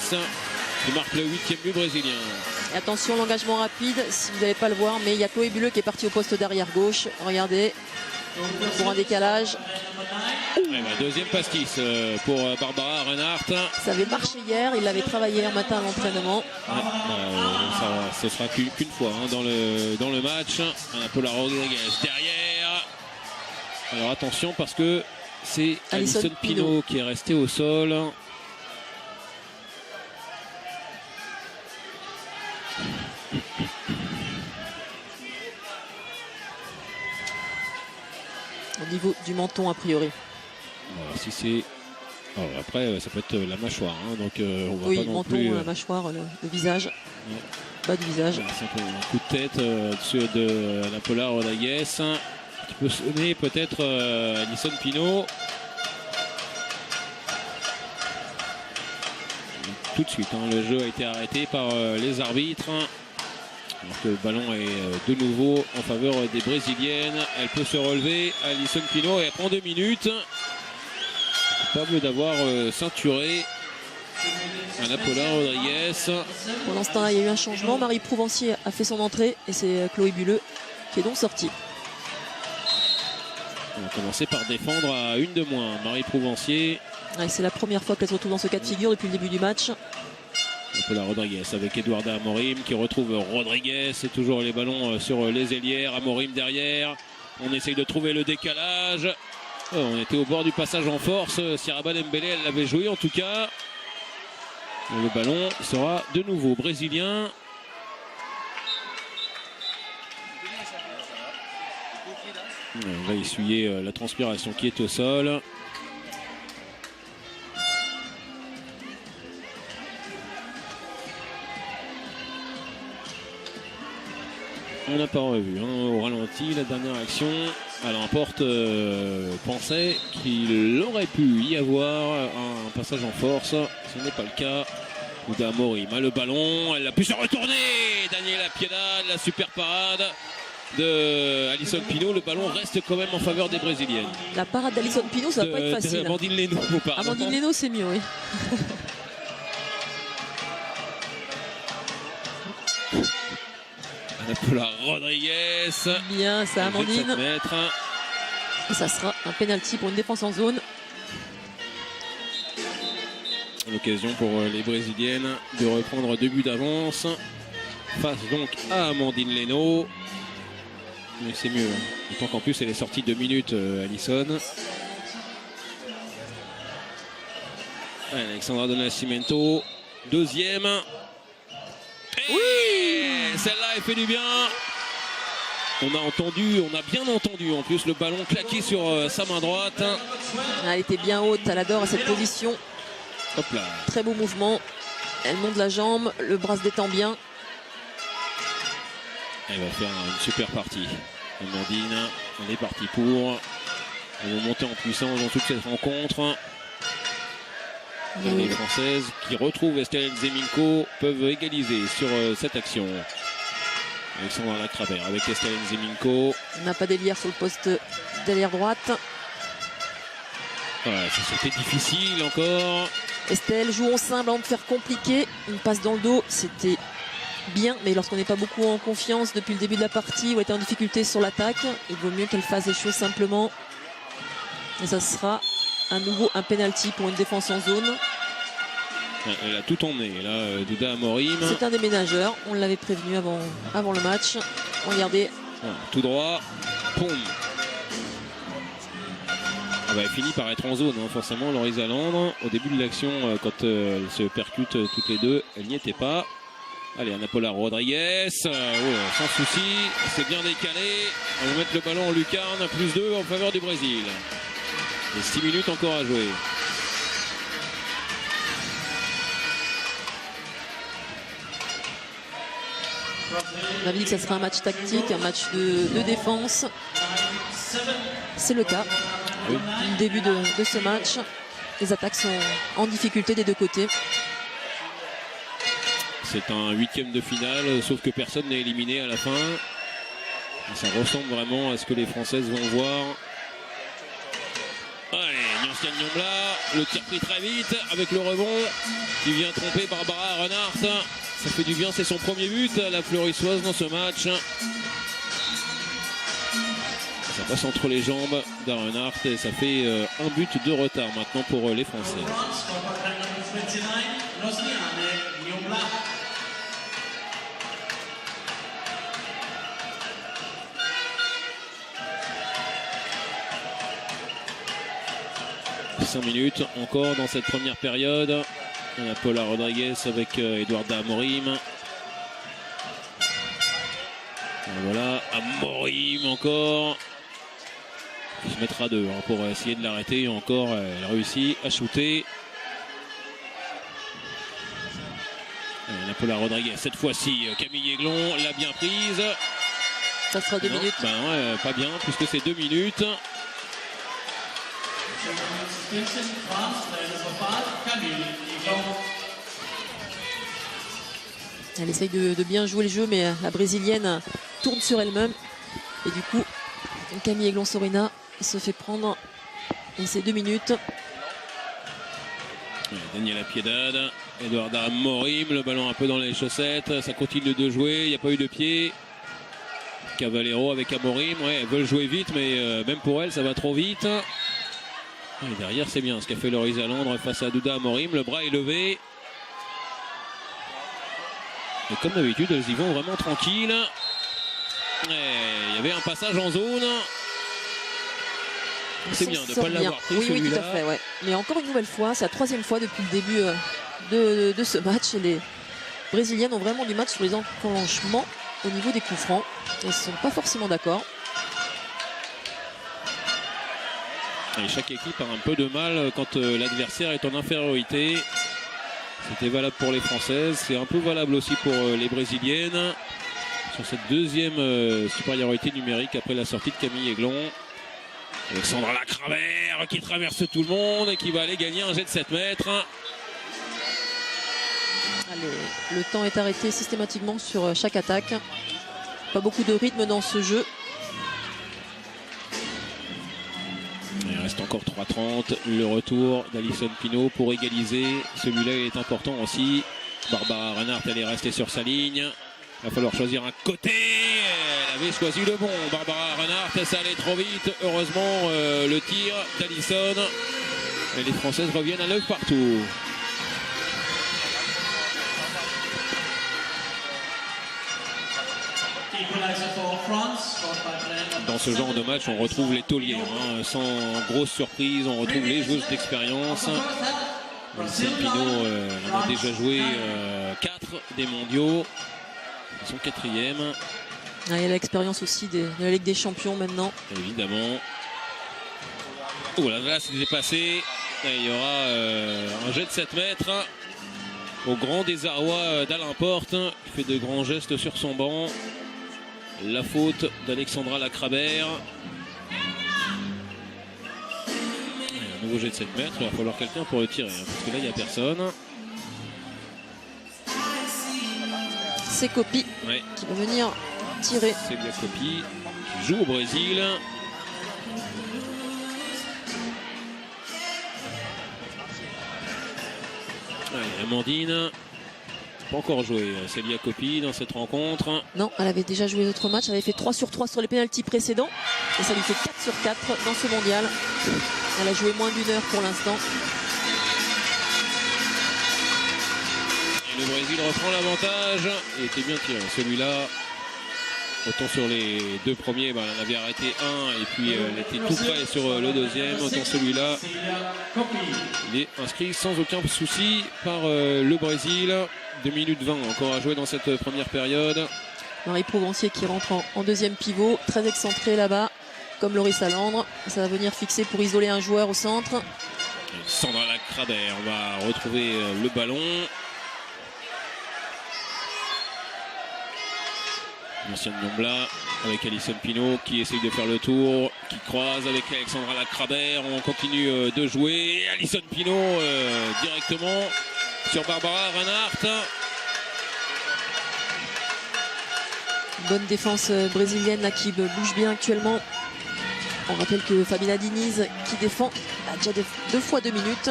qui marque le 8e but brésilien. Et attention, l'engagement rapide, si vous n'allez pas le voir, mais il y a Chloé Bulleux qui est partie au poste d'arrière gauche. Regardez, pour un décalage. Ouais, bah, deuxième pastis pour Barbara Reinhardt. Ça avait marché hier, il l'avait travaillé hier matin à l'entraînement. Ouais, ce sera qu'une fois hein, dans le match. On a Paula Rodriguez derrière. Alors attention parce que c'est Alison Pinault qui est restée au sol. Au niveau du menton a priori. Alors, si c'est... Alors, après ça peut être la mâchoire hein, donc on va Oui, pas le non menton, plus la mâchoire, le visage. Ouais. Bas du visage. Un coup de tête dessus de la Paula Rodriguez qui peut sonner peut-être Alison Pinault. Tout de suite hein, le jeu a été arrêté par les arbitres. Alors que le ballon est de nouveau en faveur des Brésiliennes. Elle peut se relever, Alison Pinault, et elle prend 2 minutes. Capable d'avoir ceinturé Ana Paula Rodriguez. Pour l'instant, il y a eu un changement. Marie Prouvencier a fait son entrée et c'est Chloé Bulleux qui est donc sortie. On va commencer par défendre à une de moins. Marie Prouvencier. Ouais, c'est la première fois qu'elle se retrouve dans ce cas de figure depuis le début du match. Paula Rodriguez avec Eduarda Amorim qui retrouve Rodriguez. C'est toujours les ballons sur les ailières. Amorim derrière. On essaye de trouver le décalage. On était au bord du passage en force. Siraba Dembélé, elle l'avait joué en tout cas. Et le ballon sera de nouveau brésilien. On va essuyer la transpiration qui est au sol. On n'a pas revu hein, au ralenti la dernière action. Alors Porte pensait qu'il aurait pu y avoir un passage en force. Ce n'est pas le cas. Ouda Amorim a le ballon. Elle a pu se retourner. Daniela Piedad, la super parade de Alison Pinault. Le ballon reste quand même en faveur des Brésiliennes. La parade d'Alison Pinault, ça va pas être facile. Amandine Leno, pardon. Amandine Leno, c'est mieux, oui. Paula Rodriguez. Bien, ça Amandine. Et ça sera un penalty pour une défense en zone. L'occasion pour les Brésiliennes de reprendre 2 buts d'avance. Face donc à Amandine Leno. Mais c'est mieux. D'autant qu'en plus elle est sortie 2 minutes, Alison. Alexandra Dona Cimento. Deuxième. Et oui, celle-là elle fait du bien. On a bien entendu en plus le ballon claqué sur sa main droite. Elle était bien haute, elle adore cette position. Hop là. Très beau mouvement. Elle monte la jambe, le bras se détend bien. Elle va faire une super partie. Amandine, on est parti pour. Elle va monter en puissance dans toute cette rencontre. Les Françaises qui retrouvent Estelle Zeminko peuvent égaliser sur cette action. Alexandra Lacrabert avec Estelle Zeminko. On n'a pas d'ailière sur le poste d'ailière droite. Voilà, c'était difficile encore. Estelle, jouons simple avant de faire compliqué. Une passe dans le dos, c'était bien, mais lorsqu'on n'est pas beaucoup en confiance depuis le début de la partie ou était en difficulté sur l'attaque, il vaut mieux qu'elle fasse les choses simplement. Et ça sera à nouveau un penalty pour une défense en zone. Elle a tout emmené. Là, Douda Amorim. C'est un déménageur. On l'avait prévenu avant le match. Regardez. Tout droit. Poum. Elle finit par être en zone, hein, forcément, Laurie Alandre. Au début de l'action, quand elles se percutent toutes les deux, elle n'y était pas. Allez, Anapola Rodriguez, sans souci, c'est bien décalé. On va mettre le ballon en lucarne, +2 en faveur du Brésil. Et 6 minutes encore à jouer. On avait dit que ça serait un match tactique, un match de défense. C'est le cas. Oui. Au début de ce match, les attaques sont en difficulté des deux côtés. C'est un 8e de finale, sauf que personne n'est éliminé à la fin. Ça ressemble vraiment à ce que les Françaises vont voir. Allez, Nyanstia Nyombla, le tir pris très vite avec le rebond qui vient tromper Barbara Renard. Ça fait du bien, c'est son premier but, la Fleurissoise dans ce match. Ça passe entre les jambes d'Arenard et ça fait un but de retard maintenant pour les Français. Minutes encore dans cette première période. On a Paula Rodriguez avec Eduarda Amorim. Et voilà, Amorim encore. Il se mettra deux hein, pour essayer de l'arrêter. Encore, elle réussit à shooter. On a Paula Rodriguez cette fois-ci. Camille Aiglon l'a bien prise. Ça sera 2 minutes. Ben ouais, pas bien puisque c'est 2 minutes. Elle essaye de bien jouer le jeu, mais la brésilienne tourne sur elle-même. Et du coup, Camille Aiglon-Sorina se fait prendre. Et c'est 2 minutes. Daniela Piedad, Eduarda Amorim, le ballon un peu dans les chaussettes. Ça continue de jouer, il n'y a pas eu de pied. Cavallero avec Amorim, ouais, elles veulent jouer vite, mais même pour elles, ça va trop vite. Et derrière, c'est bien ce qu'a fait Laurie Alandre face à Douda Amorim. Le bras est levé. Et comme d'habitude, elles y vont vraiment tranquilles. Il y avait un passage en zone. C'est bien de ne pas l'avoir pris celui-là. Oui, tout à fait. Ouais. Mais encore une nouvelle fois, c'est la 3e fois depuis le début de ce match. Et les Brésiliennes ont vraiment du match sur les enclenchements au niveau des coups francs. Elles ne sont pas forcément d'accord. Et chaque équipe a un peu de mal quand l'adversaire est en infériorité. C'était valable pour les Françaises, c'est un peu valable aussi pour les Brésiliennes. Sur cette deuxième supériorité numérique après la sortie de Camille Aiglon. Alexandra Lacravère qui traverse tout le monde et qui va aller gagner un jet de 7 mètres. Allez, le temps est arrêté systématiquement sur chaque attaque. Pas beaucoup de rythme dans ce jeu. Il reste encore 3:30. Le retour d'Alison Pinault pour égaliser. Celui-là est important aussi. Barbara Renard, elle est restée sur sa ligne. Il va falloir choisir un côté. Elle avait choisi le bon. Barbara Renard, ça allait trop vite. Heureusement, le tir d'Alison. Et les Françaises reviennent à 9 partout. Dans ce genre de match, on retrouve les tauliers. Hein. Sans grosse surprise, on retrouve les joueuses d'expérience. Alison Pinault en a déjà joué 4 des mondiaux. Son 4e. Il y a l'expérience aussi de la Ligue des Champions maintenant. Évidemment. Oh là, c'est dépassé. Et il y aura un jet de 7 mètres. Au grand désarroi d'Alain Porte, qui fait de grands gestes sur son banc. La faute d'Alexandra Lacravère. Un nouveau jet de 7 mètres. Il va falloir quelqu'un pour le tirer. Parce que là, il n'y a personne. C'est Kopi qui va venir tirer. C'est bien Kopi qui joue au Brésil. Allez, Amandine. Pas encore joué Célia Kopi dans cette rencontre. Non, elle avait déjà joué d'autres matchs. Elle avait fait 3 sur 3 sur les pénaltys précédents. Et ça lui fait 4 sur 4 dans ce mondial. Elle a joué moins d'1 heure pour l'instant. le Brésil reprend l'avantage. Il était bien tiré celui-là. Autant sur les deux premiers, on avait arrêté un et puis il était tout près sur le deuxième. Autant celui-là, il est inscrit sans aucun souci par le Brésil. 2 minutes 20 encore à jouer dans cette première période. Marie Prouvencier qui rentre en deuxième pivot, très excentré là-bas, comme Loris Alandre. Ça va venir fixer pour isoler un joueur au centre. Sandra Lacrabert, on va retrouver le ballon. L'ancienne Nyombla avec Alison Pinault qui essaye de faire le tour, qui croise avec Alexandra Lacrabert. On continue de jouer. Alison Pinault directement sur Barbara Reinhardt. Bonne défense brésilienne là, qui bouge bien actuellement. On rappelle que Fabien Diniz qui défend a déjà 2 fois 2 minutes.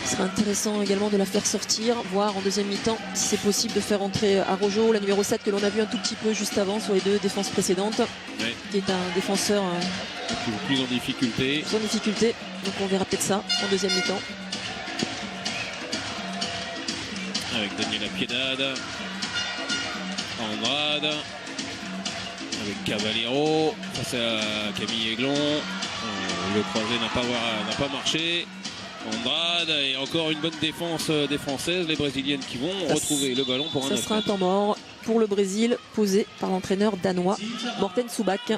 Ce serait intéressant également de la faire sortir, voir en deuxième mi-temps si c'est possible de faire entrer Arrojo, la numéro 7 que l'on a vu un tout petit peu juste avant sur les 2 défenses précédentes, qui est un défenseur plus en difficulté. Plus en difficulté, donc on verra peut-être ça en deuxième mi-temps. Avec Daniela Piedad, Andrade, avec Cavallero face à Camille Aiglon. Le croisé n'a pas marché. Andrade et encore une bonne défense des Françaises, les Brésiliennes qui vont retrouver le ballon pour un Ça sera un temps mort pour le Brésil posé par l'entraîneur danois Morten Subak.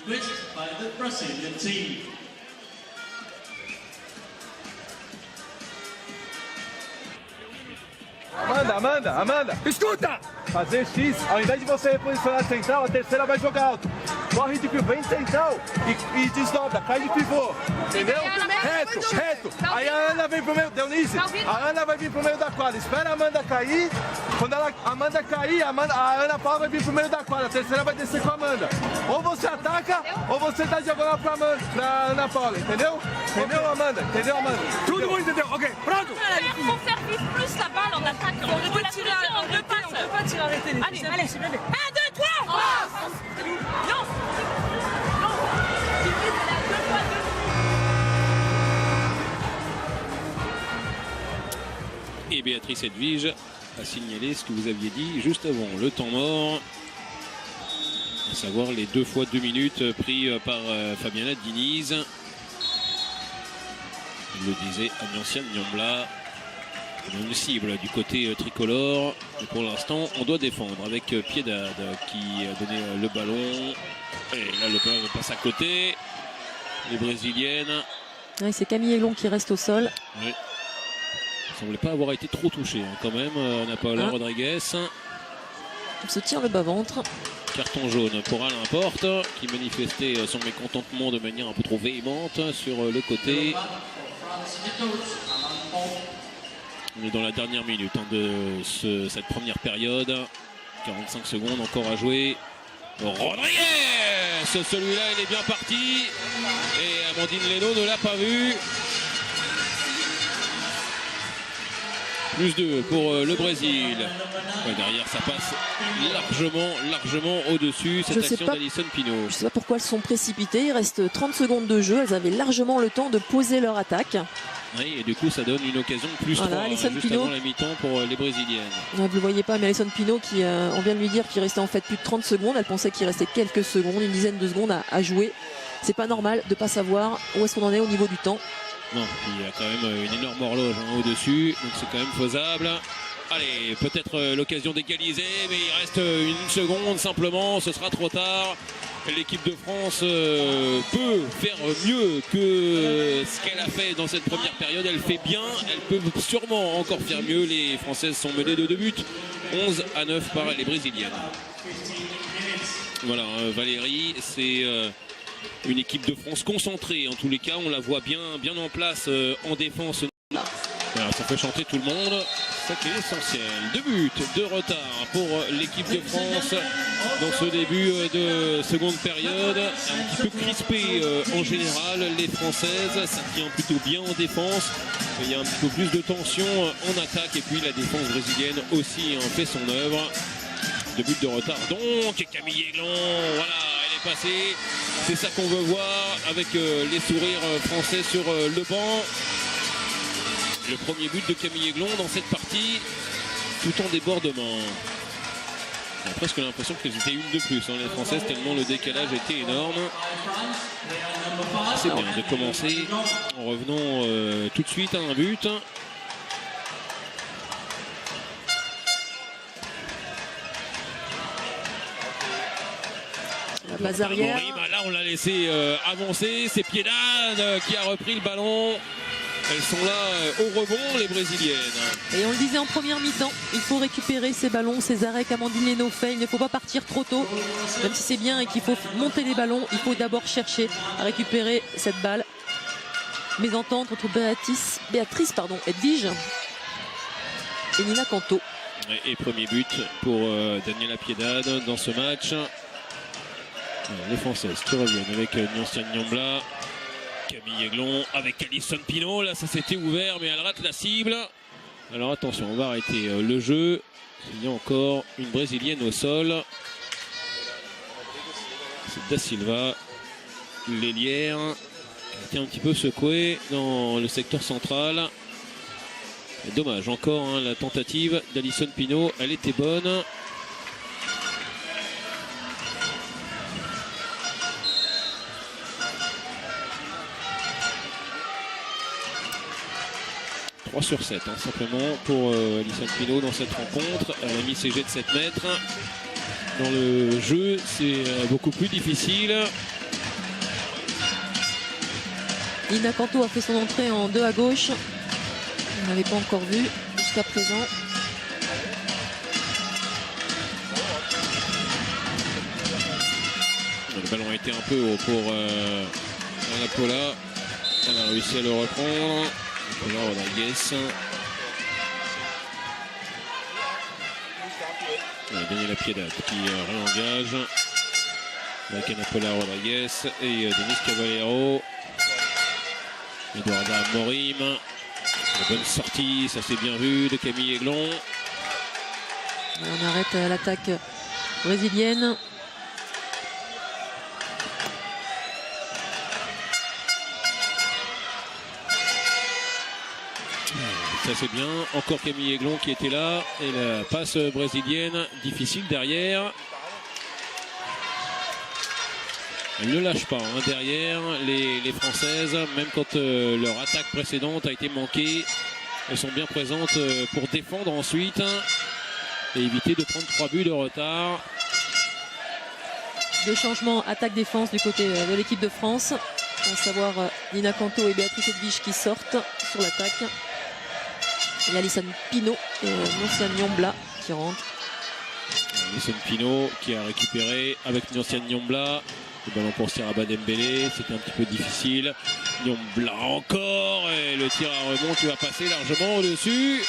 Amanda, escuta! Fazer X, ao invés de você reposicionar a central, a terceira vai jogar alto. Corre de pivô, vem central e desdobra, cai de pivô. Entendeu? Reto. Aí a Ana vem pro meio, Denise. A Ana vai vir pro meio da quadra. Espera a Amanda cair. Quando a Amanda cair, a Ana Paula vai vir pro meio da quadra. A terceira vai descer com a Amanda. Ou você ataca, ou você dá diagonal pra Ana Paula, entendeu? Entendeu, Amanda? Tout le monde entendeu? Ok, pronto! Il faut faire vivre plus la balle en attaque. On peut tirer en 2 passes. On peut pas tirer arrêté. Allez, c'est bien. 1, 2, 3 Non. Et Béatrice Edwige a signalé ce que vous aviez dit juste avant le temps mort, à savoir les 2 fois 2 minutes pris par Fabiana Diniz. Il le disait, Amnancian Nyombla, une cible du côté tricolore. Et pour l'instant, on doit défendre avec Piedad qui a donné le ballon. Et là, le ballon passe à côté. Les Brésiliennes. Ouais, c'est Camille Aiglon qui reste au sol. Oui. Il ne semblait pas avoir été trop touché quand même, Ana Paula Rodriguez. Il se tire le bas-ventre. Carton jaune pour Alain Porte qui manifestait son mécontentement de manière un peu trop véhémente sur le côté. On est dans la dernière minute de cette première période. 45 secondes encore à jouer. Rodriguez, celui-là il est bien parti. Et Amandine Leno ne l'a pas vu. Plus 2 pour le Brésil. Ouais, derrière ça passe largement au-dessus cette action d'Alison Pinault. Je ne sais pas pourquoi elles sont précipitées. Il reste 30 secondes de jeu. Elles avaient largement le temps de poser leur attaque. Oui, et du coup ça donne une occasion de plus 3 juste Pinault, avant la mi-temps pour les Brésiliennes. Vous ne le voyez pas, mais Alison Pinault qui on vient de lui dire qu'il restait en fait plus de 30 secondes. Elle pensait qu'il restait quelques secondes, une dizaine de secondes à jouer. C'est pas normal de ne pas savoir où est-ce qu'on en est au niveau du temps. Non, il y a quand même une énorme horloge au-dessus, donc c'est quand même faisable. Allez, peut-être l'occasion d'égaliser, mais il reste 1 seconde simplement, ce sera trop tard. L'équipe de France peut faire mieux que ce qu'elle a fait dans cette première période. Elle fait bien, elle peut sûrement encore faire mieux. Les Françaises sont menées de 2 buts, 11-9 par les Brésiliennes. Voilà, Valérie, c'est une équipe de France concentrée. En tous les cas, on la voit bien en place en défense. Voilà, ça fait chanter tout le monde, ça qui est essentiel. 2 buts de retard pour l'équipe de France dans ce début de seconde période. Un petit peu crispé en général, les Françaises, ça tient plutôt bien en défense. Il y a un petit peu plus de tension en attaque et puis la défense brésilienne aussi fait son œuvre. 2 buts de retard donc, et Camille Aiglon, voilà, elle est passée. C'est ça qu'on veut voir avec les sourires français sur le banc. Le premier but de Camille Aiglon dans cette partie, tout en débordement. On a presque l'impression qu'elles étaient une de plus, hein, les Françaises, tellement le décalage était énorme. C'est bien de commencer en revenant tout de suite à un but. La base arrière. Là, on l'a laissé avancer. C'est Piedade qui a repris le ballon. Elles sont là au rebond, les Brésiliennes. Et on le disait en première mi-temps, il faut récupérer ces ballons, ces arrêts qu'Amandine Leno fait. Il ne faut pas partir trop tôt. Même si c'est bien et qu'il faut monter les ballons, il faut d'abord chercher à récupérer cette balle. Mésentente entre Béatrice Edwige et Nina Canto. Et premier but pour Daniela Piedade dans ce match. Les Françaises qui reviennent avec Nyoncia Nyambla, Camille Aiglon avec Alison Pinault. Là, ça s'était ouvert, mais elle rate la cible. Alors attention, on va arrêter le jeu. Il y a encore une Brésilienne au sol. C'est Da Silva, l'ailière, qui a été un petit peu secouée dans le secteur central. Et dommage, encore hein, la tentative d'Alison Pinault, elle était bonne. Sur 7 hein, simplement pour Alison Pinault dans cette rencontre. Elle a mis ses jets de 7 mètres. Dans le jeu, c'est beaucoup plus difficile. Nina Canto a fait son entrée en 2 à gauche. On n'avait pas encore vu jusqu'à présent. Le ballon a été un peu haut pour Ana Paula. Elle a réussi à le reprendre. Paula Rodriguez. Daniela Piedade qui réengage avec Ana Paula Rodriguez et Denise Cavallero. Eduarda Morim. Une bonne sortie, ça s'est bien vu de Camille Aiglon. On arrête l'attaque brésilienne. Ça c'est bien, encore Camille Aiglon qui était là et la passe brésilienne difficile derrière. Elle ne lâche pas hein, derrière les Françaises, même quand leur attaque précédente a été manquée. Elles sont bien présentes pour défendre ensuite et éviter de prendre 3 buts de retard. 2 changements attaque-défense du côté de l'équipe de France, à savoir Nina Canto et Béatrice Edwige qui sortent sur l'attaque. Et Alison Pinault et Nyoncia Nyambla qui rentrent. Alison Pinault qui a récupéré avec Nyoncia Nyambla. Le ballon pour Siraba Dembélé, c'était un petit peu difficile. Nyambla encore et le tir à rebond qui va passer largement au-dessus.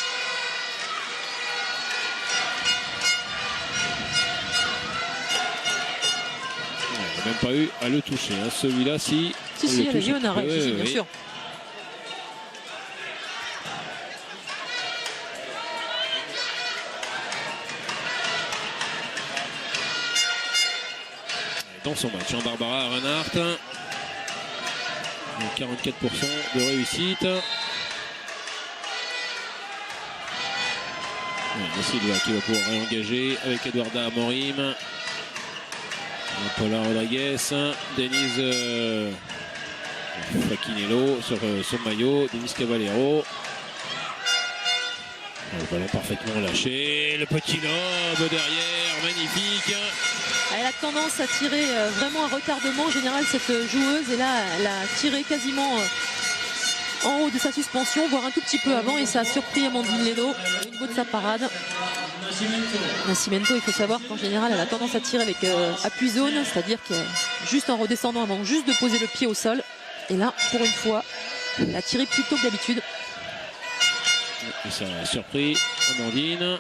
Il n'a même pas eu à le toucher. Hein. Celui-là, si. Si, elle a eu un arrêt, bien sûr. Dans son match, hein, Barbara Reinhardt, 44% de réussite. Silva qui va pouvoir réengager avec Eduarda Morim, Paula Rodriguez, Denise Faquinello sur son maillot, Denise Cavallero. Le ballon parfaitement lâché, le petit lob derrière, magnifique. Elle a tendance à tirer vraiment un retardement en général cette joueuse, et là elle a tiré quasiment en haut de sa suspension, voire un tout petit peu avant, et ça a surpris Amandine Leno au niveau de sa parade. Nascimento, il faut savoir qu'en général elle a tendance à tirer avec appui zone, c'est-à-dire qu'elle juste en redescendant avant juste de poser le pied au sol, et là pour une fois elle a tiré plus tôt que d'habitude. Et ça a surpris Amandine.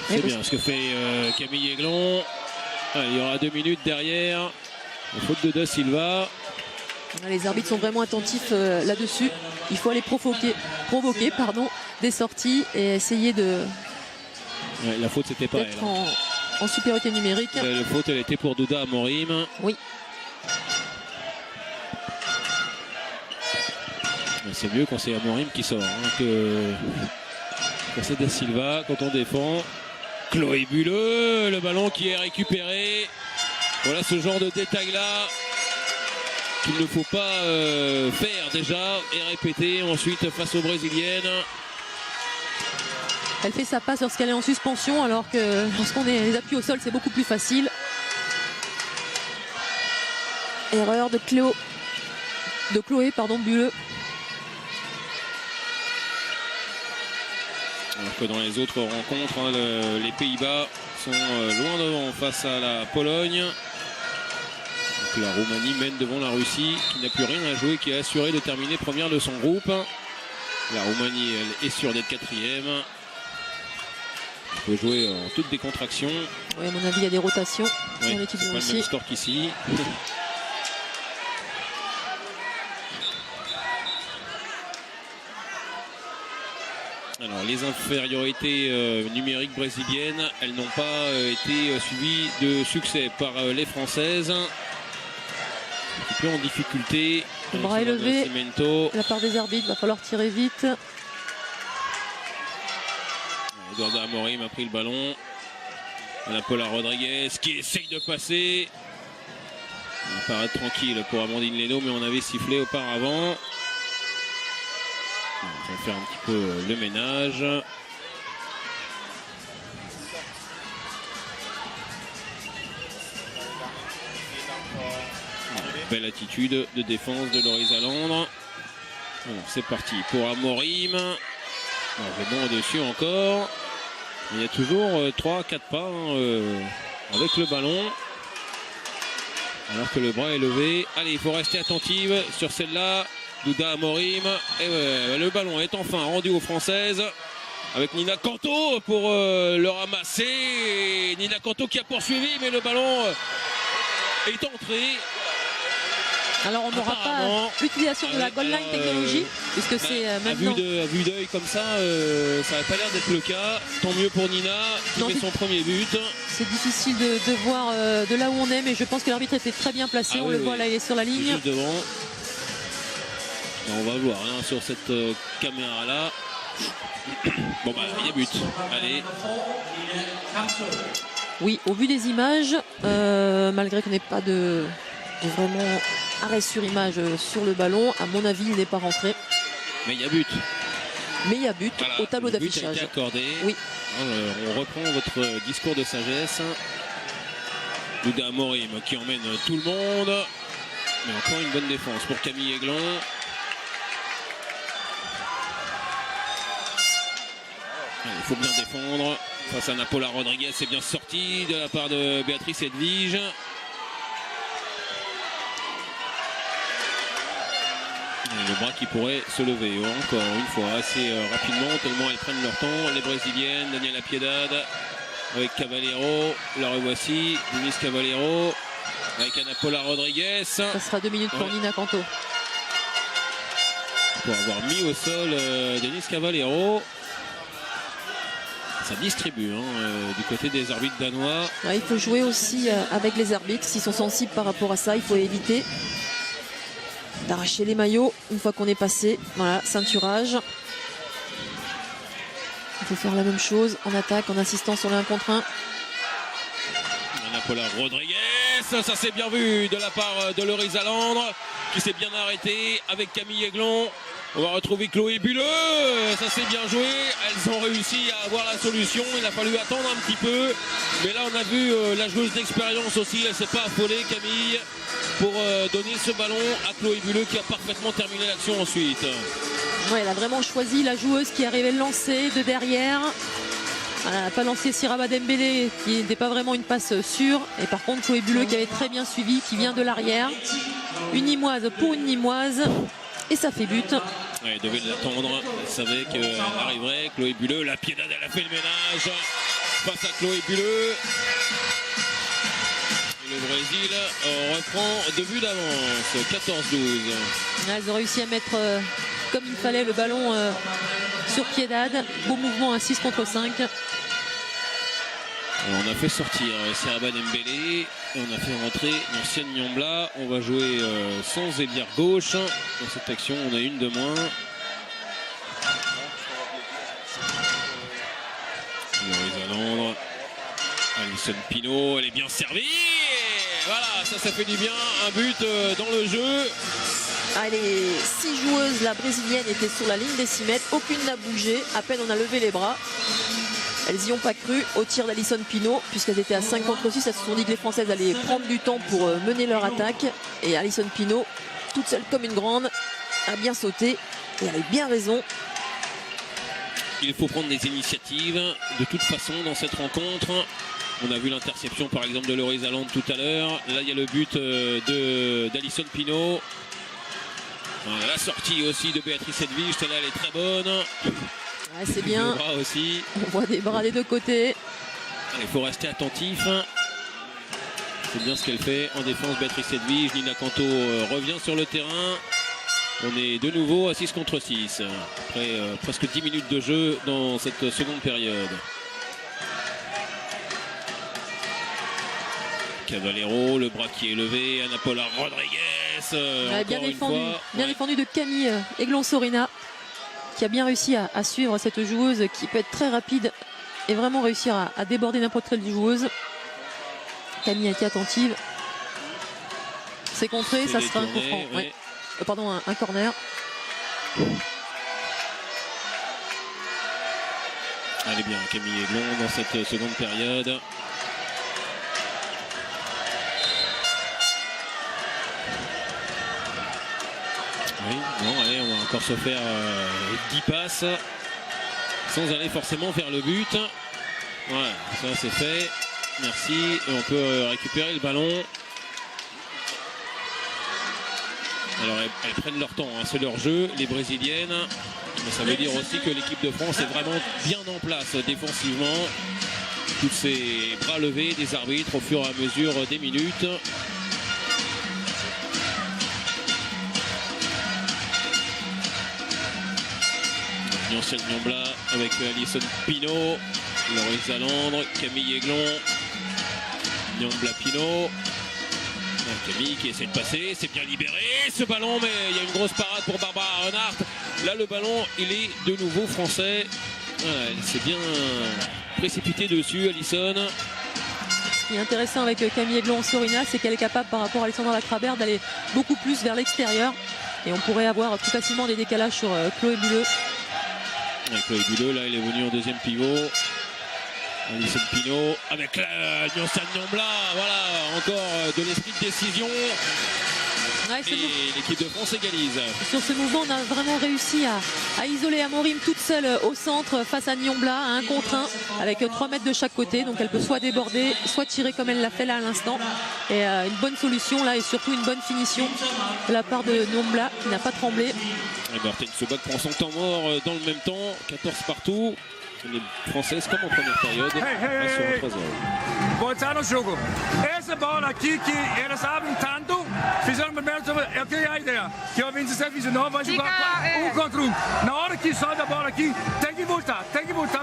C'est bien ce que fait Camille Aiglon. Il y aura 2 minutes derrière. Faute de Da Silva. Les arbitres sont vraiment attentifs là-dessus. Il faut aller provoquer des sorties et essayer de. Ouais, la faute c'était pas elle. En supériorité numérique. La faute elle était pour Douda Amorim. Oui. C'est mieux quand c'est Amorim qui sort que quand c'est Da Silva, quand on défend. Chloé Bulleux, le ballon qui est récupéré. Voilà ce genre de détail-là qu'il ne faut pas faire déjà et répéter ensuite face aux Brésiliennes. Elle fait sa passe lorsqu'elle est en suspension, alors que lorsqu'on est les appuis au sol, c'est beaucoup plus facile. Erreur de Chloé Bulleux. Alors que dans les autres rencontres, les Pays-Bas sont loin devant face à la Pologne. Donc la Roumanie mène devant la Russie qui n'a plus rien à jouer, qui a assuré de terminer première de son groupe. La Roumanie, elle, est sûre d'être quatrième. On peut jouer en toute décontraction. Oui, à mon avis, il y a des rotations dans l'équipe de Russie. C'est pas le même score qu'ici. Alors les infériorités numériques brésiliennes, elles n'ont pas été suivies de succès par les Françaises. Un petit peu en difficulté. Le bras élevé de la part des arbitres, il va falloir tirer vite. Eduardo Amorim a pris le ballon. Paula Rodriguez qui essaye de passer. On va paraître tranquille pour Amandine Leno, mais on avait sifflé auparavant. On va faire un petit peu le ménage. Belle attitude de défense de Loris Alandre. C'est parti pour Amorim. Rebond au-dessus encore. Il y a toujours 3-4 pas avec le ballon. Alors que le bras est levé. Allez, il faut rester attentive sur celle-là. Douda Amorim. Et le ballon est enfin rendu aux Françaises. Avec Nina Canto pour le ramasser. Nina Canto qui a poursuivi, mais le ballon est entré. Alors on n'aura pas l'utilisation de la goal line technologie, puisque c'est maintenant... À vue d'œil comme ça, ça n'a pas l'air d'être le cas. Tant mieux pour Nina qui met son premier but. C'est difficile de voir de là où on est, mais je pense que l'arbitre était très bien placé. On le voit là, il est sur la ligne. Juste devant. On va voir sur cette caméra là. Bon bah il y a but. Allez. Oui, au vu des images, malgré qu'on n'ait pas de vraiment arrêt sur image sur le ballon, à mon avis il n'est pas rentré. Mais il y a but. Mais il y a but au tableau d'affichage. Le but a été accordé. Oui. On reprend votre discours de sagesse. Douda Amorim qui emmène tout le monde. Mais encore une bonne défense pour Camille Aiglon. Il faut bien défendre. Face à Paula Rodriguez, c'est bien sorti de la part de Béatrice Edwige. Le bras qui pourrait se lever encore une fois assez rapidement, tellement elles prennent leur temps. Les Brésiliennes, Daniela Piedad avec Cavallero, la revoici, Denise Cavallero avec Paula Rodriguez. Ça sera 2 minutes pour Nina Canto. Pour avoir mis au sol Denise Cavallero. Ça distribue du côté des arbitres danois. Ouais, il faut jouer aussi avec les arbitres, s'ils sont sensibles par rapport à ça, il faut éviter d'arracher les maillots une fois qu'on est passé. Voilà, ceinturage. Il faut faire la même chose en attaque, en insistant sur le 1 contre 1. Paula Rodriguez, ça s'est bien vu de la part de Loris Alandre qui s'est bien arrêté avec Camille Aiglon. On va retrouver Chloé Bulleux, ça s'est bien joué, elles ont réussi à avoir la solution, il a fallu attendre un petit peu, mais là on a vu la joueuse d'expérience aussi, elle ne s'est pas affolée Camille, pour donner ce ballon à Chloé Bulleux qui a parfaitement terminé l'action ensuite. Ouais, elle a vraiment choisi la joueuse qui arrivait le lancer de derrière. Elle n'a pas lancé Siraba Dembélé qui n'était pas vraiment une passe sûre, et par contre Chloé Bulleux qui avait très bien suivi, qui vient de l'arrière. Une Nîmoise pour une Nîmoise. Et ça fait but. Ouais, elle devait l'attendre. Elle savait qu'elle arriverait. Chloé Bulleux, la Piedad, elle a fait le ménage. Face à Chloé Bulleux. Et le Brésil reprend 2 buts d'avance. 14-12. Elles ont réussi à mettre comme il fallait le ballon sur Piedad. Beau mouvement à 6 contre 5. Alors on a fait sortir Serban Mbele et on a fait rentrer l'ancienne Niambla. On va jouer sans ailière gauche. Dans cette action, on a une de moins. Loris Alison Pino, elle est bien servie. Et voilà, ça fait du bien. Un but dans le jeu. Ah, les 6 joueuses, la brésilienne était sur la ligne des 6 mètres. Aucune n'a bougé. À peine on a levé les bras. Elles n'y ont pas cru au tir d'Alison Pino, puisqu'elles étaient à 5 contre 6. Elles se sont dit que les Françaises allaient prendre du temps pour mener leur attaque. Et Alison Pino, toute seule comme une grande, a bien sauté. Et elle a bien raison. Il faut prendre des initiatives de toute façon dans cette rencontre. On a vu l'interception par exemple de Loris Alland tout à l'heure. Là il y a le but d'Alison Pino. Voilà, la sortie aussi de Béatrice Edwige, celle-là elle est très bonne. Ouais, c'est bien. Le bras aussi. On voit des bras des deux côtés. Il faut rester attentif. C'est bien ce qu'elle fait en défense Béatrice Edwige. Nina Canto revient sur le terrain. On est de nouveau à 6 contre 6. Après presque 10 minutes de jeu dans cette seconde période. Cavallero, le bras qui est levé. Ana Paula Rodriguez. Bien défendu de Camille Aiglon-Sorina, qui a bien réussi à suivre cette joueuse qui peut être très rapide et vraiment réussir à déborder n'importe quelle joueuse. Camille a été attentive. C'est contré, ça sera un coup franc. Ouais. Pardon, un corner. Elle est bien, Camille Aiglon dans cette seconde période. Oui, bon, allez, on va encore se faire 10 passes sans aller forcément vers le but. Voilà, ça c'est fait. Merci. Et on peut récupérer le ballon. Alors elles prennent leur temps, hein, c'est leur jeu, les Brésiliennes. Mais ça veut dire aussi que l'équipe de France est vraiment bien en place défensivement. Tous ces bras levés des arbitres au fur et à mesure des minutes. L'ancienne Niambla avec Alison Pino, Loris Alland, Camille Aiglon, Niambla Pino. Camille qui essaie de passer, c'est bien libéré ce ballon, mais il y a une grosse parade pour Barbara Renard. Là le ballon il est de nouveau français. Voilà, elle s'est bien précipitée dessus, Alison. Ce qui est intéressant avec Camille Aiglon-Sorina, c'est qu'elle est capable par rapport à Alexandra Lacrabert d'aller beaucoup plus vers l'extérieur. Et on pourrait avoir plus facilement des décalages sur Chloé Bulleux. Chloé Bulleux, là elle est venue en deuxième pivot. Alison Pino avec l'ancienne Niambla, voilà, encore de l'esprit de décision. Ouais, et l'équipe de France égalise. Sur ce mouvement, on a vraiment réussi à isoler Amorim toute seule au centre face à Niambla, à 1 contre 1, avec 3 mètres de chaque côté. Donc elle peut soit déborder, soit tirer comme elle l'a fait là à l'instant. Et une bonne solution là, et surtout une bonne finition de la part de Niambla qui n'a pas tremblé. Et Martine Sebag prend son temps mort dans le même temps, 14 partout. Les Françaises, comme en première période, sur un 3-0. Voltar no jogo. Essa bola aqui que elas abrem tanto, fizeram primeiro, eu tenho a ideia, que o 27 19 vai jogar contra 1. Na hora que sobe a bola aqui, tem que voltar,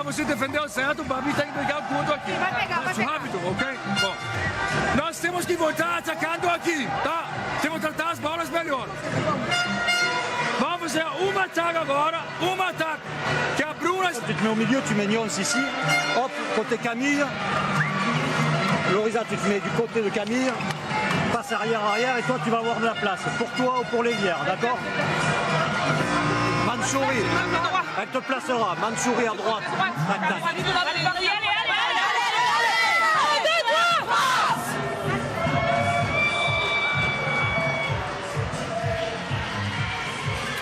você defendeu certo, o Babi tem que pegar o ponto aqui. Vai pegar, vai pegar. Rápido, ok? Bom, nós temos que voltar atacando aqui, tá? Temos que tratar as bolas melhor. Vamos fazer ataque agora, ataque. Que a Bruna... Tu te mets au milieu, tu mets Nyons ici. Hop, côté Camille. Lorisa, tu te mets du côté de Camille. Passe arrière, et toi tu vas avoir de la place. Pour toi ou pour l'Hélière, d'accord? Mansouri, elle te placera. Mansouri à droite. Tac, tac.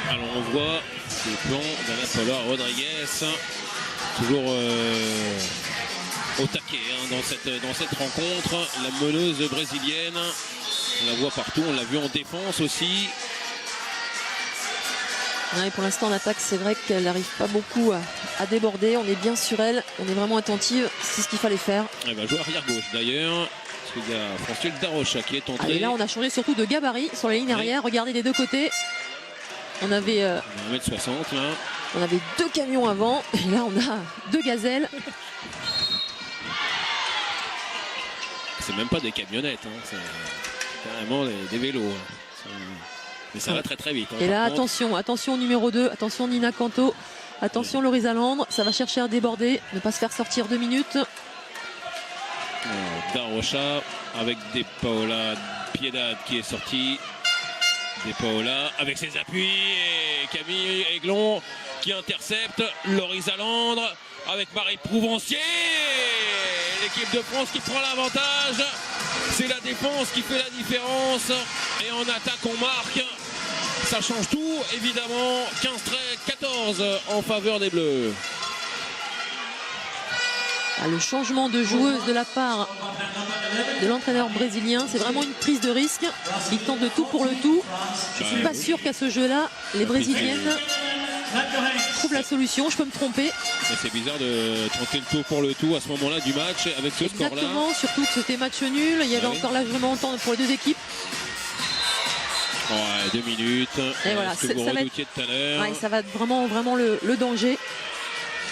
Alors on voit le plan d'Ana Paula Rodriguez, toujours au taquet dans cette rencontre. La meneuse brésilienne, on la voit partout, on l'a vu en défense aussi. Et pour l'instant en attaque, c'est vrai qu'elle n'arrive pas beaucoup à déborder. On est bien sur elle, on est vraiment attentive, c'est ce qu'il fallait faire. Elle va jouer arrière gauche d'ailleurs. Parce qu'il y a François Darocha qui est entré. Et là on a changé surtout de gabarit sur la ligne arrière. Regardez des deux côtés. On avait 1m60 là. On avait 2 camions avant et là on a 2 gazelles. c'est même pas des camionnettes, hein, c'est carrément des vélos. Hein. Mais ça va très très vite. Hein, et là, contre. attention numéro 2, attention Nina Canto, attention Laurie Zalandre, ça va chercher à déborder, ne pas se faire sortir 2 minutes. Darocha avec De Paola Piedad qui est sorti. De Paola avec ses appuis et Camille Aiglon qui intercepte. Laurie Zalandre avec Marie Prouvencier. L'équipe de France qui prend l'avantage. C'est la défense qui fait la différence. Et en attaque, on marque. Ça change tout, évidemment. 15-14 en faveur des Bleus. Le changement de joueuse de la part de l'entraîneur brésilien, c'est vraiment une prise de risque. Il tente de tout pour le tout. Je ne suis pas sûr qu'à ce jeu-là, les Brésiliennes trouvent la solution. Je peux me tromper. Mais c'est bizarre de tenter le tout pour le tout à ce moment-là du match avec ce score-là. Exactement, surtout que c'était match nul. Il y avait encore largement temps pour les deux équipes. Ouais, 2 minutes. Et voilà, ce que vous redoutiez tout à l'heure. Ouais, ça va être vraiment le danger.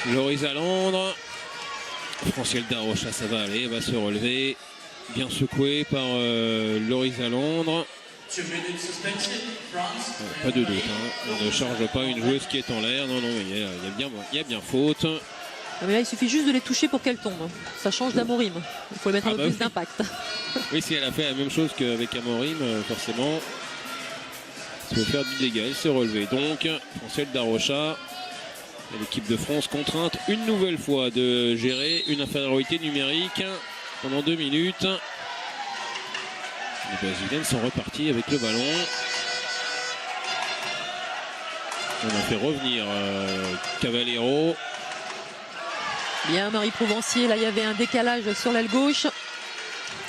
Laurie Zalandre. Francielle Darocha, ça va aller, elle va se relever. Bien secouée par Laurie Zalandre. Pas de doute, hein. On ne charge pas une joueuse qui est en l'air. Non, il y a bien faute. Mais là, il suffit juste de les toucher pour qu'elles tombent. Ça change d'Amorim. Il faut mettre un peu plus d'impact. Oui, si elle a fait la même chose qu'avec Amorim, forcément, ça peut faire du dégât. Elle s'est relevée. Donc, Francielle Darocha. L'équipe de France contrainte une nouvelle fois de gérer une infériorité numérique pendant 2 minutes. Les Brésiliennes sont reparties avec le ballon. On a fait revenir Cavallero. Bien Marie Prouvencier, là il y avait un décalage sur l'aile gauche.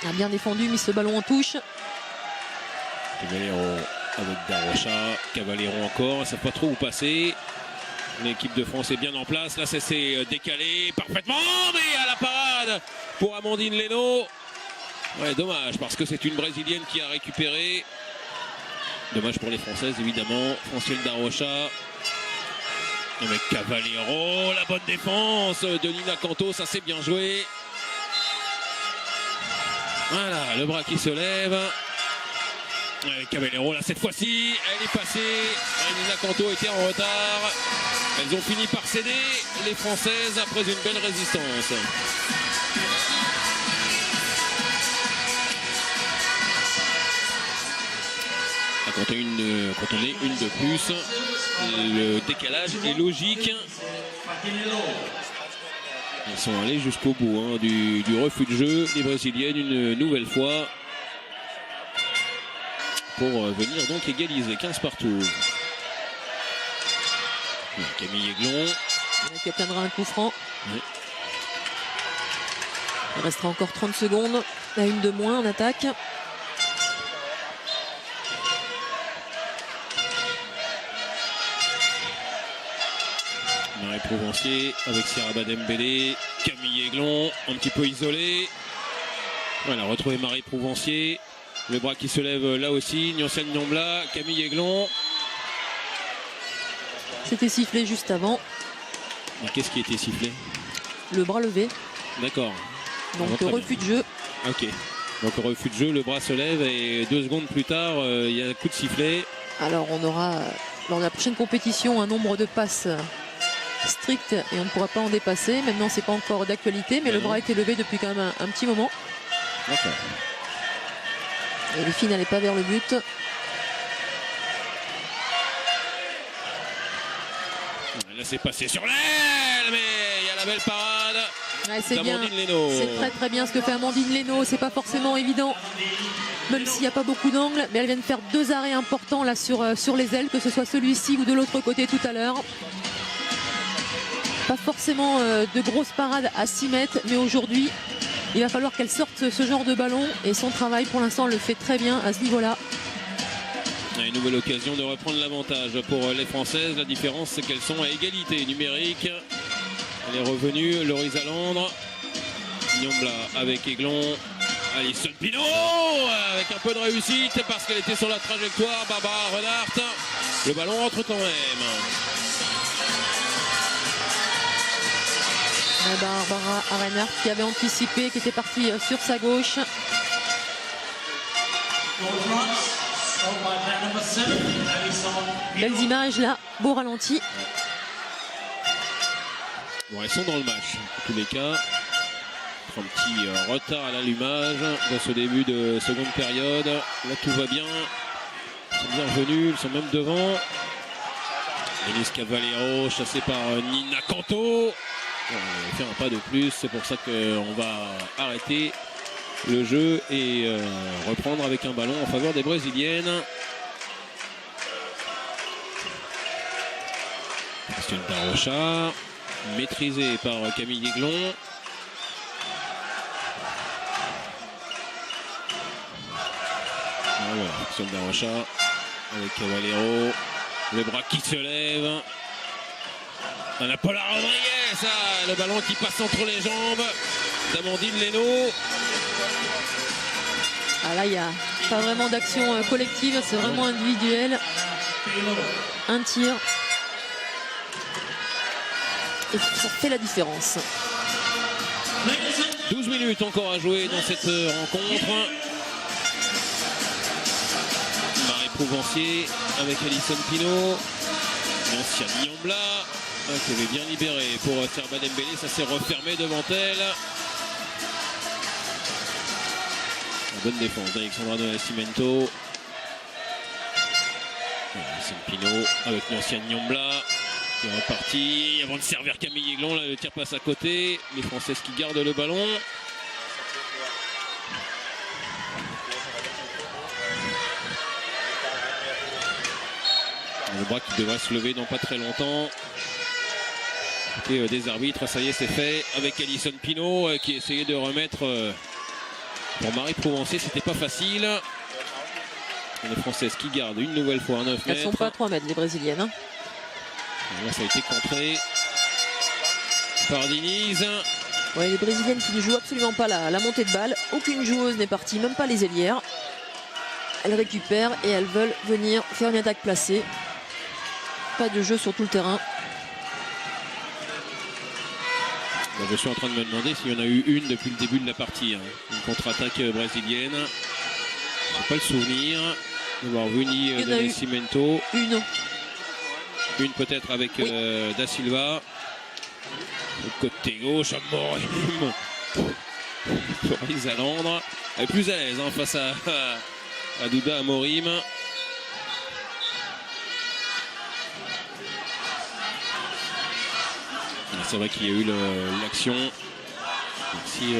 A bien défendu, mis ce ballon en touche. Cavallero avec Darocha. Cavallero encore, ça ne peut pas trop où passer. L'équipe de France est bien en place. Là, ça s'est décalé parfaitement. Mais à la parade pour Amandine Leno. Ouais, dommage parce que c'est une Brésilienne qui a récupéré. Dommage pour les Françaises, évidemment. Francielle Darocha. Avec Cavallero. La bonne défense de Nina Canto. Ça, c'est bien joué. Voilà, le bras qui se lève. Cavallero, là, cette fois-ci, elle est passée. Nina Canto était en retard. Elles ont fini par céder, les Françaises, après une belle résistance. Quand on est une de plus, le décalage est logique. Elles sont allées jusqu'au bout hein, du refus de jeu des Brésiliennes une nouvelle fois pour venir donc égaliser 15 partout. Camille Aiglon qui obtiendra un coup franc. Oui. Il restera encore 30 secondes. À une de moins en attaque. Marie Prouvencier avec Siraba Dembélé. Camille Aiglon un petit peu isolée. Voilà, retrouver Marie Prouvencier. Le bras qui se lève là aussi. Nionsel Nyombla. Camille Aiglon. C'était sifflé juste avant. Mais qu'est-ce qui était sifflé? Le bras levé. D'accord. Donc refus de jeu. Ok. Donc refus de jeu, le bras se lève et 2 secondes plus tard, il y a un coup de sifflet. Alors on aura lors de la prochaine compétition un nombre de passes strict et on ne pourra pas en dépasser. Maintenant c'est pas encore d'actualité, mais le bras a été levé depuis quand même un petit moment. D'accord. Et les filles n'allaient pas vers le but. Là c'est passé sur l'aile, mais il y a la belle parade. Ouais, c'est bien, c'est très très bien ce que fait Amandine Leno. C'est pas forcément évident, même s'il n'y a pas beaucoup d'angles, mais elle vient de faire 2 arrêts importants là sur les ailes, que ce soit celui-ci ou de l'autre côté tout à l'heure. Pas forcément de grosses parades à 6 mètres, mais aujourd'hui il va falloir qu'elle sorte ce genre de ballon et son travail pour l'instant le fait très bien à ce niveau-là. Une nouvelle occasion de reprendre l'avantage pour les Françaises. La différence c'est qu'elles sont à égalité numérique. Elle est revenue, Laurie Zalandre. Nyombla avec Aiglon. Alison Pinault avec un peu de réussite parce qu'elle était sur la trajectoire. Barbara Renard. Le ballon rentre quand même. Barbara Renard qui avait anticipé, qui était partie sur sa gauche. Belles images là, beau ralenti. Bon, ils sont dans le match, en tous les cas. Un petit retard à l'allumage dans ce début de seconde période. Là, tout va bien. Ils sont bien revenus, ils sont même devant. Elis Cavallero chassé par Nina Canto. On va faire un pas de plus, c'est pour ça qu'on va arrêter le jeu et reprendre avec un ballon en faveur des Brésiliennes. Christian Darocha, maîtrisé par Camille Aiglon. Voilà, Christian Darocha avec Cavallero. Le bras qui se lève. On a Paula Rodriguez, ça, le ballon qui passe entre les jambes d'Amandine Leno. Ah là, il n'y a pas vraiment d'action collective, c'est vraiment individuel. Un tir. Et ça fait la différence. 12 minutes encore à jouer dans cette rencontre. Marie Prouvencier avec Alison Pinault. L'ancien Niambla qui avait bien libéré pour Serba Dembélé. Ça s'est refermé devant elle. Une bonne défense d'Alexandra de Nascimento. Alison Pinault avec l'ancien Niambla qui est reparti avant de servir Camille Aiglon. Là, le tir passe à côté. Les Françaises qui gardent le ballon. Le bras qui devrait se lever dans pas très longtemps. Et des arbitres, ça y est, c'est fait. Avec Alison Pinault qui essayait de remettre pour Marie Prouvencier, c'était pas facile. Les Françaises qui gardent une nouvelle fois un 9 mètres. Elles sont pas à 3 mètres, les Brésiliennes. Hein. Là, ça a été contré par Diniz. Ouais, les Brésiliennes qui ne jouent absolument pas la montée de balle. Aucune joueuse n'est partie, même pas les ailières. Elles récupèrent et elles veulent venir faire une attaque placée. Pas de jeu sur tout le terrain. Je suis en train de me demander s'il y en a eu une depuis le début de la partie. Hein. Une contre-attaque brésilienne. Je n'ai pas le souvenir d'avoir vu ni de Nascimento. Une peut-être avec Da Silva. Le côté gauche à Morim. Floris Alandre. Elle est plus à l'aise hein, face à Douda Amorim. C'est vrai qu'il y a eu l'action. Merci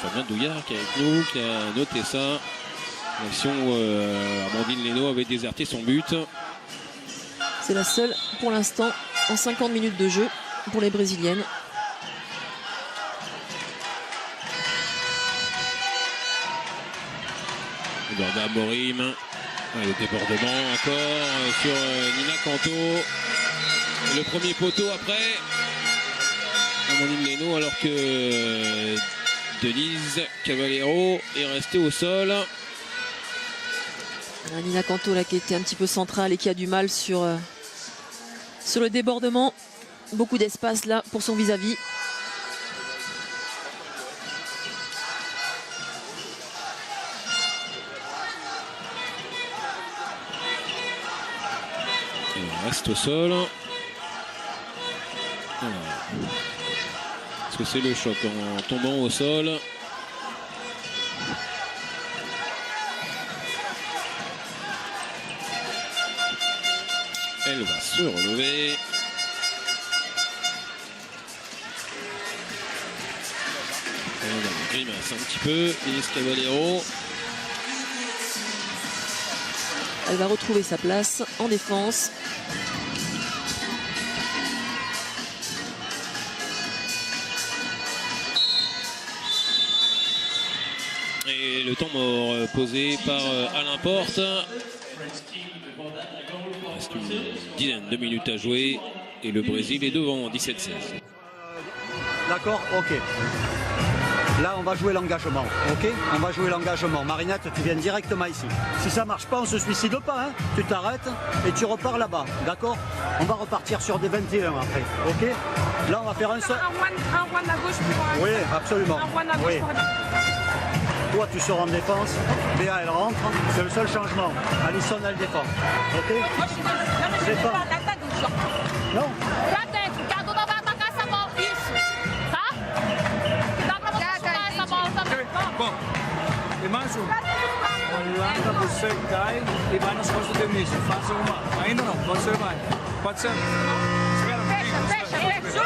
Fabien Douillard qui est avec nous, qui a noté ça. L'action où Amandine Leno avait déserté son but. C'est la seule pour l'instant en 50 minutes de jeu pour les Brésiliennes. Douda Amorim. Le débordement encore sur Nina Canto. Le premier poteau après. Amandine Leno alors que Denise Cavallero est restée au sol. Nina Canto là qui était un petit peu centrale et qui a du mal sur le débordement. Beaucoup d'espace là pour son vis-à-vis. Elle reste au sol. Est-ce que c'est le choc en tombant au sol? Elle va se relever. Elle grimace un petit peu. Denise Cavallero. Elle va retrouver sa place en défense. Et le temps mort posé par Alain Porte. Il reste une dizaine de minutes à jouer et le Brésil est devant 17-16. D'accord, ok. Là, on va jouer l'engagement, ok? On va jouer l'engagement. Marinette, tu viens directement ici. Si ça marche pas, on se suicide pas, hein? Tu t'arrêtes et tu repars là-bas, d'accord? On va repartir sur des 21 après, ok? Là, on va faire un seul... Un one à gauche pour... Oui, absolument. Un one à gauche oui. pour... Toi, tu sors en défense. Béa, elle rentre. C'est le seul changement. Alisson, elle défend. Ok? C'est pas. Non. Pra dentro, que a Duda vai atacar essa bola. Isso, tá? Dá pra você chutar essa bola também. Bom, e mais um. Holanda, você cai e vai nas costas do Vinícius. Faça uma. Ainda não, você vai. Pode ser. Espera um pouquinho. Fecha, fecha.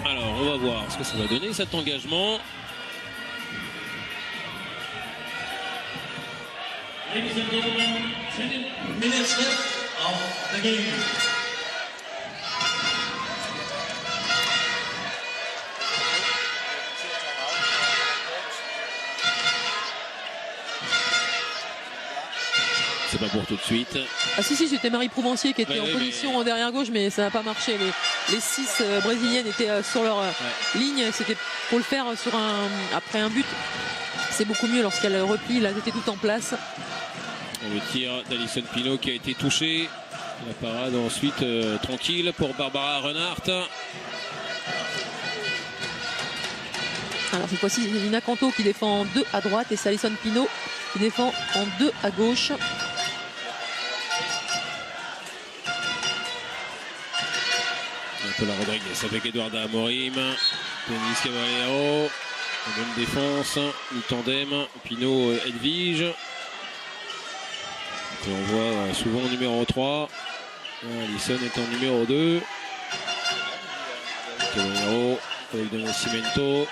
Alors, on va voir ce que ça va donner cet engagement. Ladies and gentlemen, 10 minutes left of the game. C'est pas pour tout de suite. Ah si, c'était Marie Prouvencier qui était en position derrière gauche, mais ça n'a pas marché. Les 6 brésiliennes étaient sur leur ligne. C'était pour le faire après un but. C'est beaucoup mieux lorsqu'elle replie. Là, elles étaient toutes en place. Le tir d'Alisson Pinault qui a été touché. La parade ensuite tranquille pour Barbara Renard. Alors cette fois-ci, c'est Nina Canto qui défend en 2 à droite et c'est Alisson Pinault qui défend en 2 à gauche. Paula Rodriguez avec Eduarda Amorim. Denis Caballero. Bonne défense. Le tandem. Pinault Edwige. Et on voit souvent en numéro 3. Alisson est en numéro 2. Caballero avec de Nascimento.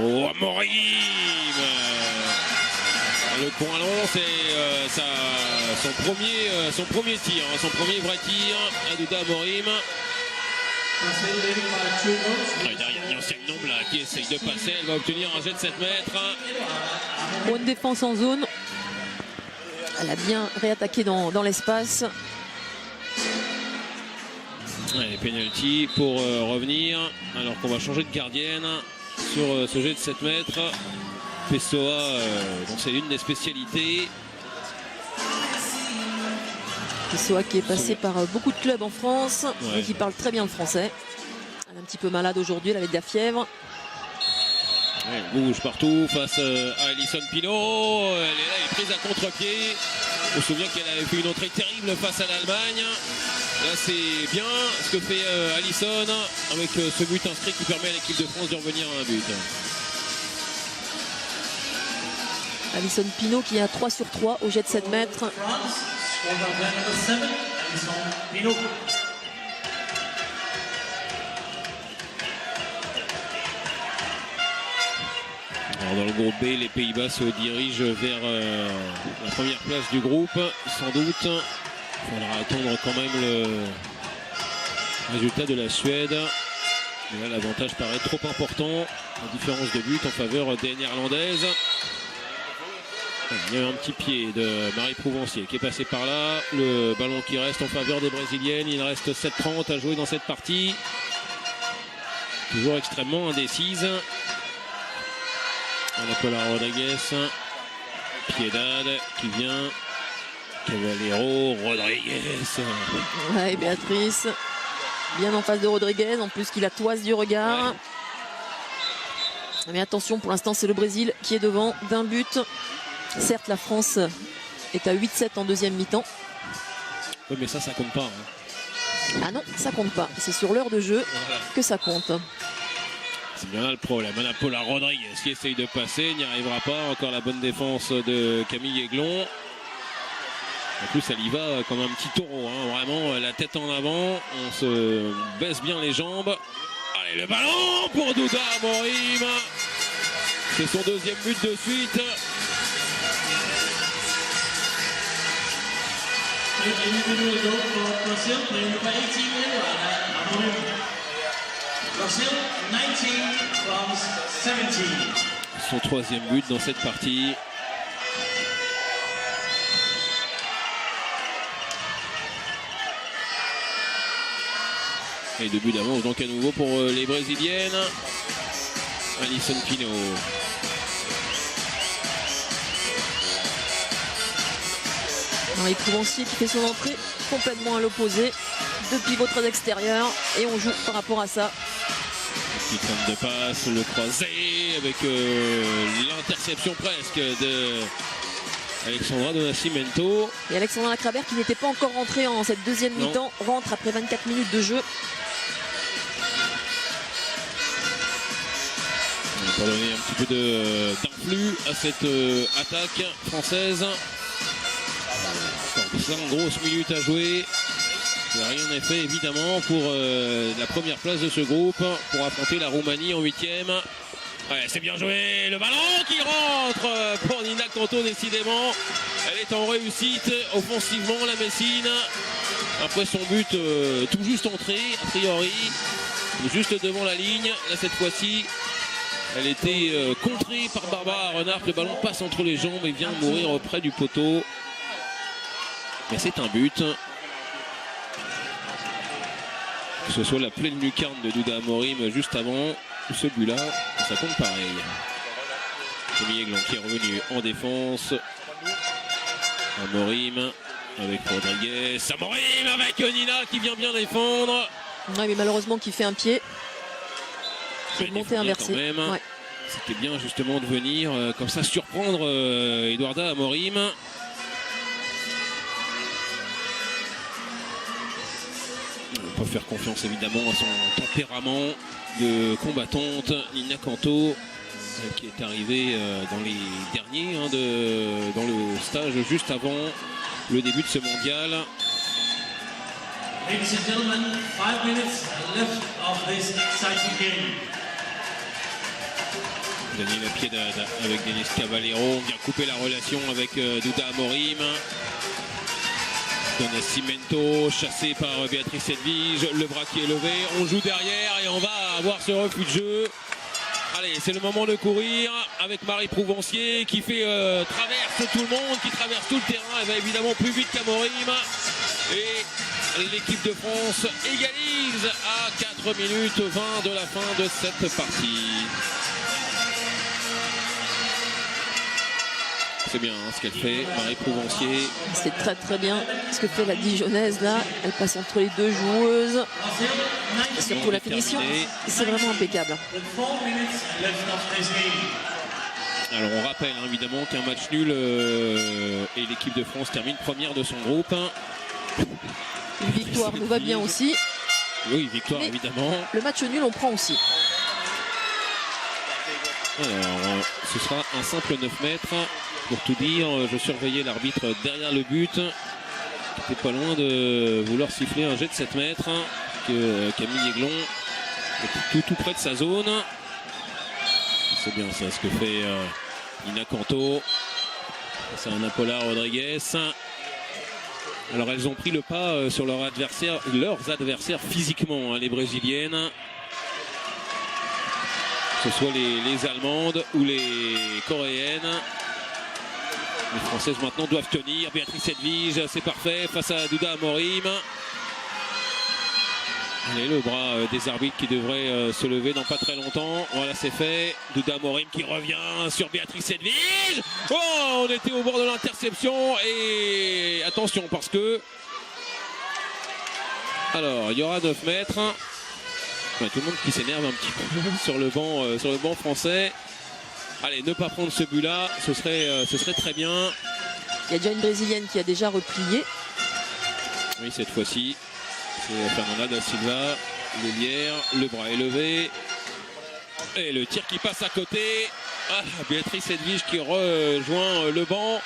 Oh, Amorim. Le point long, c'est son premier tir, son premier vrai tir. Adouda Amorim. Derrière, il y a Yancine Nombre là, qui essaye de passer. Elle va obtenir un jet de 7 mètres. Bonne défense en zone. Elle a bien réattaqué dans l'espace. Allez, penalty pour revenir. Alors qu'on va changer de gardienne sur ce jet de 7 mètres. Pessoa, dont c'est l'une des spécialités. Pessoa qui est passé par beaucoup de clubs en France et qui parle très bien le français. Elle est un petit peu malade aujourd'hui, elle avait de la fièvre. Elle bouge partout face à Alisson Pinault. Elle est là, elle est prise à contre-pied. On se souvient qu'elle avait fait une entrée terrible face à l'Allemagne. Là, c'est bien ce que fait Alisson avec ce but inscrit qui permet à l'équipe de France de revenir à un but. Alisson Pinault qui est à 3 sur 3 au jet de 7 mètres. Alors dans le groupe B, les Pays-Bas se dirigent vers la première place du groupe, sans doute. Il faudra attendre quand même le résultat de la Suède. Mais là, l'avantage paraît trop important. La différence de but en faveur des Néerlandaises. Il y a un petit pied de Marie Prouvencier qui est passé par là. Le ballon qui reste en faveur des Brésiliennes. Il reste 7:30 à jouer dans cette partie. Toujours extrêmement indécise. Paula Rodriguez. Piedad qui vient. Caballero, Rodriguez. Ouais, Béatrice. Bien en face de Rodriguez. En plus qu'il a toise du regard. Ouais. Mais attention, pour l'instant, c'est le Brésil qui est devant d'un but. Certes, la France est à 8-7 en deuxième mi-temps. Oui, mais ça compte pas. Hein. Ah non, ça compte pas. C'est sur l'heure de jeu que ça compte. C'est bien là le problème. Paula Rodriguez qui essaye de passer, n'y arrivera pas. Encore la bonne défense de Camille Aiglon. En plus, elle y va comme un petit taureau. Hein. Vraiment, la tête en avant. On se baisse bien les jambes. Allez, le ballon pour Douda Amorim. C'est son deuxième but de suite. Son troisième but dans cette partie. Et 2 buts d'avance donc à nouveau pour les Brésiliennes. Alison Pinault. Marie Prouvancier qui fait son entrée complètement à l'opposé. 2 pivots très extérieurs et on joue par rapport à ça. Petite forme de passe, le croisé avec l'interception presque de Alexandra Do Nascimento. Et Alexandra Lacrabert qui n'était pas encore rentrée en cette deuxième mi-temps rentre après 24 minutes de jeu. On va pas donner un petit peu d'influx à cette attaque française. 5 grosses minutes à jouer. Rien n'est fait évidemment pour la première place de ce groupe pour affronter la Roumanie en 8e. Ouais, c'est bien joué, le ballon qui rentre pour Nina Canto décidément. Elle est en réussite offensivement, la Messine. Après son but tout juste entré, a priori, juste devant la ligne. Là cette fois-ci, elle était contrée par Barbara Renard. Le ballon passe entre les jambes et vient mourir auprès du poteau. Mais c'est un but. Que ce soit la pleine lucarne de Douda Amorim juste avant ce but-là, ça compte pareil. Camille Aiglon qui est revenu en défense. Amorim avec Rodriguez. Amorim avec Nina qui vient bien défendre. Ouais, mais malheureusement qui fait un pied. C'est monté inversé. Ouais. C'était bien justement de venir comme ça surprendre Eduarda Amorim. On peut faire confiance évidemment à son tempérament de combattante. Nina Canto qui est arrivée dans les derniers dans le stage juste avant le début de ce mondial. Ladies and gentlemen, 5 minutes left of this exciting game. Daniela Piedad avec Denis Cavallero vient couper la relation avec Douda Amorim. Do Nascimento chassé par Béatrice Edvige, le bras qui est levé, on joue derrière et on va avoir ce refus de jeu. Allez, c'est le moment de courir avec Marie Prouvancier qui fait traverse tout le monde, qui traverse tout le terrain. Elle va évidemment plus vite qu'Amorim. Et l'équipe de France égalise à 4 minutes 20 de la fin de cette partie. C'est bien ce qu'elle fait, Marie Prouvancier. C'est très très bien ce que fait la Dijonnaise là. Elle passe entre les deux joueuses. Et surtout la finition, c'est vraiment impeccable. Alors on rappelle évidemment qu'un match nul et l'équipe de France termine première de son groupe. Une victoire nous va bien aussi. Oui, victoire évidemment. Le match nul on prend aussi. Alors ce sera un simple 9 mètres. Pour tout dire, je surveillais l'arbitre derrière le but, qui était pas loin de vouloir siffler un jet de 7 mètres, que Camille Aiglon était tout près de sa zone. C'est bien ça ce que fait Nina Canto. C'est un Paula Rodriguez. Alors elles ont pris le pas sur leurs adversaires physiquement, les Brésiliennes. Que ce soit les Allemandes ou les Coréennes. Les Françaises maintenant doivent tenir. Béatrice Edvige, c'est parfait face à Douda Amorim. Allez, le bras des arbitres qui devrait se lever dans pas très longtemps. Voilà, c'est fait. Douda Amorim qui revient sur Béatrice Edvige. Oh, on était au bord de l'interception. Et attention parce que... Alors, il y aura 9 mètres. Ouais, tout le monde qui s'énerve un petit peu sur le banc français. Allez, ne pas prendre ce but-là, ce serait très bien. Il y a déjà une Brésilienne qui a déjà replié. Oui, cette fois-ci, c'est Fernanda da Silva, l'ailière, le bras est levé. Et le tir qui passe à côté. Ah, Béatrice Edvige qui rejoint le banc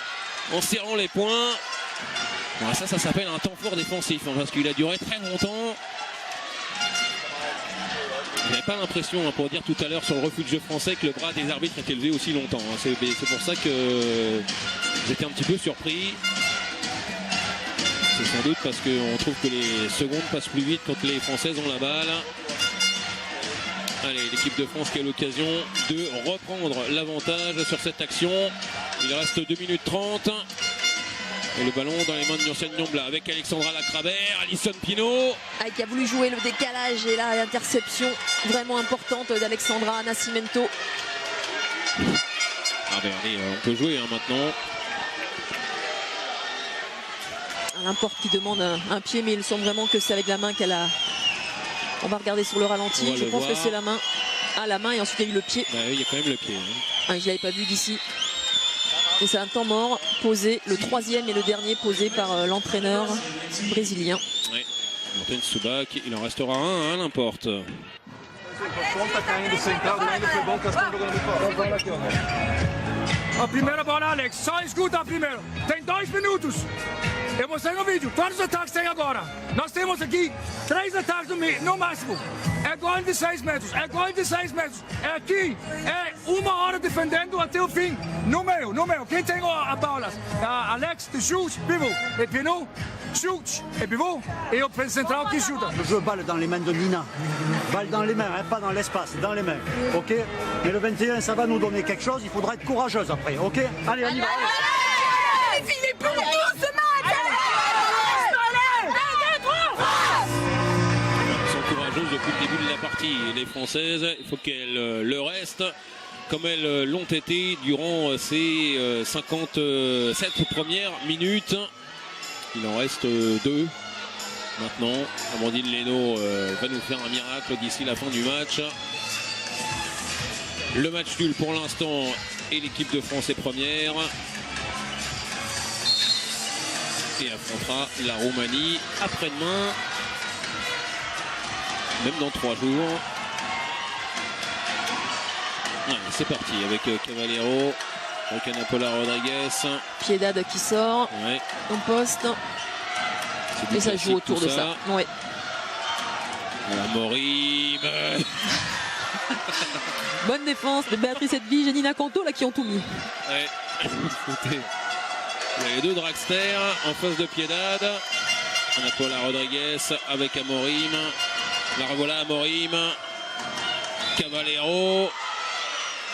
en serrant les poings. Bon, ça s'appelle un temps fort défensif, parce qu'il a duré très longtemps. Je n'avais pas l'impression, pour dire tout à l'heure sur le refus de jeu français, que le bras des arbitres était levé aussi longtemps. C'est pour ça que j'étais un petit peu surpris. C'est sans doute parce qu'on trouve que les secondes passent plus vite quand les Françaises ont la balle. Allez, l'équipe de France qui a l'occasion de reprendre l'avantage sur cette action. Il reste 2 minutes 30. Et le ballon dans les mains de Nursen Nyombla avec Alexandra Lacrabert, Alison Pinault. Qui a voulu jouer le décalage et là l'interception vraiment importante d'Alexandra Nascimento. Ah ben allez, on peut jouer maintenant. L'importe qui demande un pied, mais il semble vraiment que c'est avec la main qu'elle a. On va regarder sur le ralenti. Je pense que c'est la main. Ah, la main et ensuite il y a eu le pied. Bah oui, il y a quand même le pied. Je ne l'avais pas vu d'ici. Et c'est un temps mort posé, le troisième et le dernier posé par l'entraîneur brésilien. Oui, Morten Subak, il en restera un, n'importe. A primeira bola, Alex. Só escuta a primeira. Tem 2 minutos. Eu mostrei no vídeo. Todos os ataques tem agora. Nós temos aqui 3 ataques no máximo. É gol de 6 metros. É gol de 6 metros. É aqui. É 1 hora defendendo até o fim. No meio, no meio. Quem tem a bola? Alex, de chute, pivot. Et Pinault, chute. Et pivot. Et o central qui chuta. Je veux balle dans les mains de Nina. Balle dans les mains, hein, pas dans l'espace, dans les mains. Ok. Mais le 21, ça va nous donner quelque chose. Il faudra être courageuse après. Ok. Allez, on y va. C'est fini pour nous ce match. Elles sont courageuses depuis le début de la partie. Les Françaises, il faut qu'elles le restent comme elles l'ont été durant ces 57 premières minutes. Il en reste 2 maintenant. Amandine Leno va nous faire un miracle d'ici la fin du match. Le match nul pour l'instant et l'équipe de France est première. Et affrontera la Roumanie après-demain, même dans 3 jours. Ouais, c'est parti avec Cavallero, avec Ana Paula Rodriguez. Piedade qui sort, ouais. On poste. Et ça joue autour de ça. Ouais. Morim. Bonne défense de Béatrice Edvige et Nina Canto là qui ont tout mis. Ouais. Il y a les 2 dragsters en face de Piedade. Ana Paula Rodriguez avec Amorim. La revoilà Amorim. Cavallero.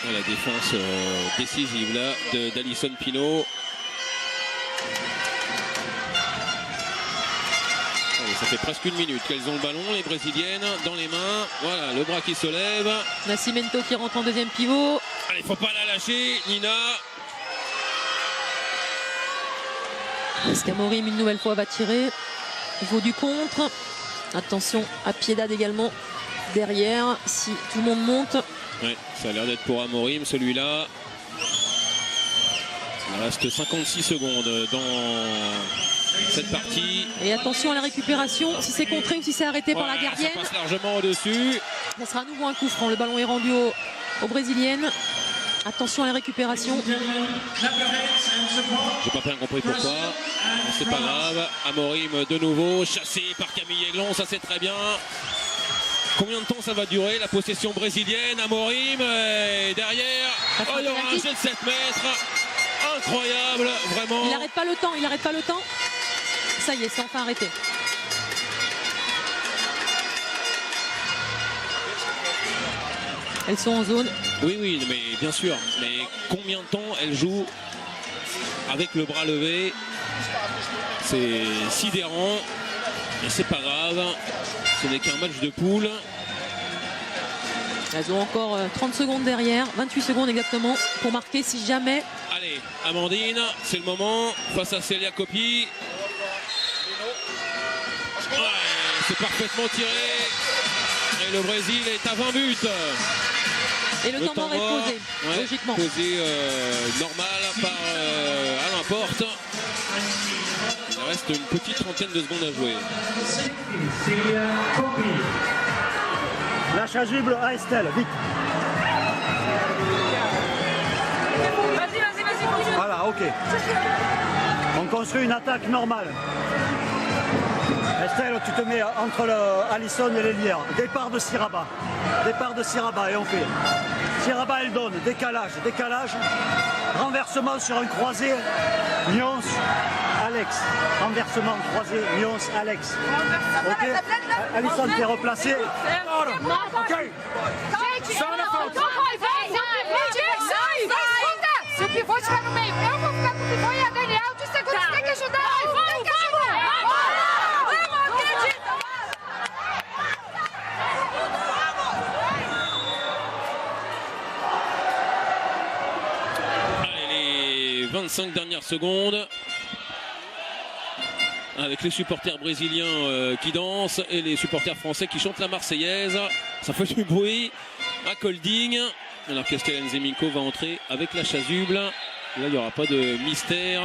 Et la défense décisive là d'Alison Pinault. Ça fait presque 1 minute qu'elles ont le ballon, les Brésiliennes, dans les mains. Voilà, le bras qui se lève. Nascimento qui rentre en deuxième pivot. Allez, faut pas la lâcher, Nina. Est-ce qu'Amorim une nouvelle fois va tirer? Il faut du contre. Attention à Piedade également derrière. Si tout le monde monte. Ouais, ça a l'air d'être pour Amorim celui-là. Il reste 56 secondes dans cette partie. Et attention à la récupération, si c'est contré ou si c'est arrêté par la gardienne. Ça passe largement au-dessus. Ça sera à nouveau un coup franc. Le ballon est rendu aux Brésiliennes. Attention à la récupération. J'ai pas bien compris pourquoi. C'est pas grave. Amorim de nouveau, chassé par Camille Aiglon, ça c'est très bien. Combien de temps ça va durer la possession brésilienne? Amorim derrière. Oh, il y aura un jet de 7 mètres. Incroyable, vraiment. Il n'arrête pas le temps, il n'arrête pas le temps. Ça y est, c'est enfin arrêté. Elles sont en zone. Oui, mais bien sûr. Mais combien de temps elles jouent avec le bras levé? C'est sidérant. Mais c'est pas grave. Ce n'est qu'un match de poule. Elles ont encore 30 secondes derrière, 28 secondes exactement pour marquer si jamais. Allez, Amandine, c'est le moment face à Célia Coppi. Ouais, c'est parfaitement tiré. Et le Brésil est à 20 buts. Et le temps mort est posé, ouais, logiquement. Posé normal par Alain Porte. Il reste une petite trentaine de secondes à jouer. La chasuble à Estelle, vite. Vas-y. Voilà, ok. On construit une attaque normale. Estelle, tu te mets entre Alison et l'Hélière. Départ de Siraba. Départ de Siraba et on fait. Siraba, elle donne. Décalage. Renversement sur un croisé. Nyons, Alex. Renversement, croisé, Nyons, Alex. Ok. Alison t'es replacée. Ok. Se o pivô estiver no meio, eu vou ficar com o pivô e a Daniel de segundo. Você tem que ajudar 5 dernières secondes. Avec les supporters brésiliens qui dansent et les supporters français qui chantent la Marseillaise. Ça fait du bruit à Kolding. Alors qu'Estellen Zeminko va entrer avec la chasuble. Là, il n'y aura pas de mystère.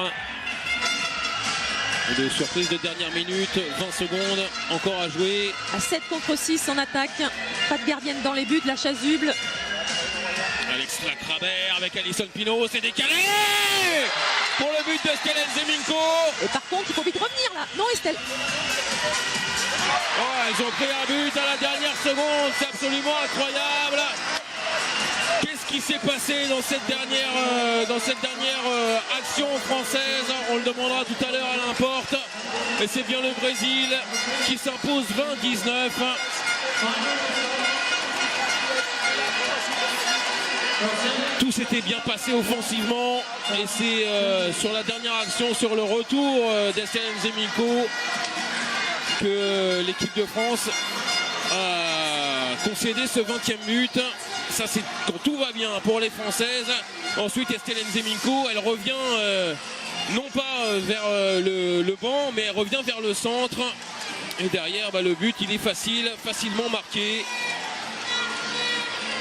Et de surprise de dernière minute. 20 secondes encore à jouer. À 7 contre 6 en attaque. Pas de gardienne dans les buts, la chasuble. Alex Lacrabert avec Alison Pinault. C'est décalé pour le but d'Estellen Zeminko. Et par contre, il faut vite revenir là. Non, Estelle. Oh, ils ont pris un but à la dernière seconde. C'est absolument incroyable. Qu'est-ce qui s'est passé dans cette dernière action française? On le demandera tout à l'heure à l'importe. Et c'est bien le Brésil qui s'impose 20-19. Tout s'était bien passé offensivement. Et c'est sur la dernière action, sur le retour d'Estellen Zeminko, que l'équipe de France a concédé ce 20e but. Ça, c'est quand tout va bien pour les Françaises. Ensuite, Estellen Zeminko, elle revient non pas vers le banc, mais elle revient vers le centre. Et derrière, le but, il est facilement marqué.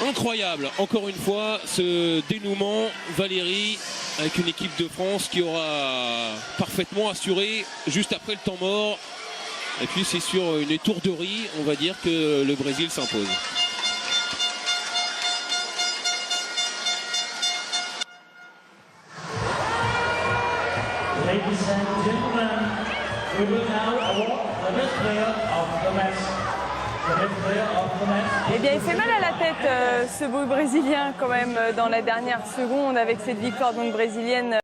Incroyable, encore une fois, ce dénouement. Valérie, avec une équipe de France qui aura parfaitement assuré juste après le temps mort. Et puis, c'est sur une étourderie, on va dire, que le Brésil s'impose. Ladies and gentlemen, we will now award the best player of the match. The best player of the match. Eh bien, il fait mal à la tête, ce beau Brésilien, quand même, dans la dernière seconde, avec cette victoire donc brésilienne.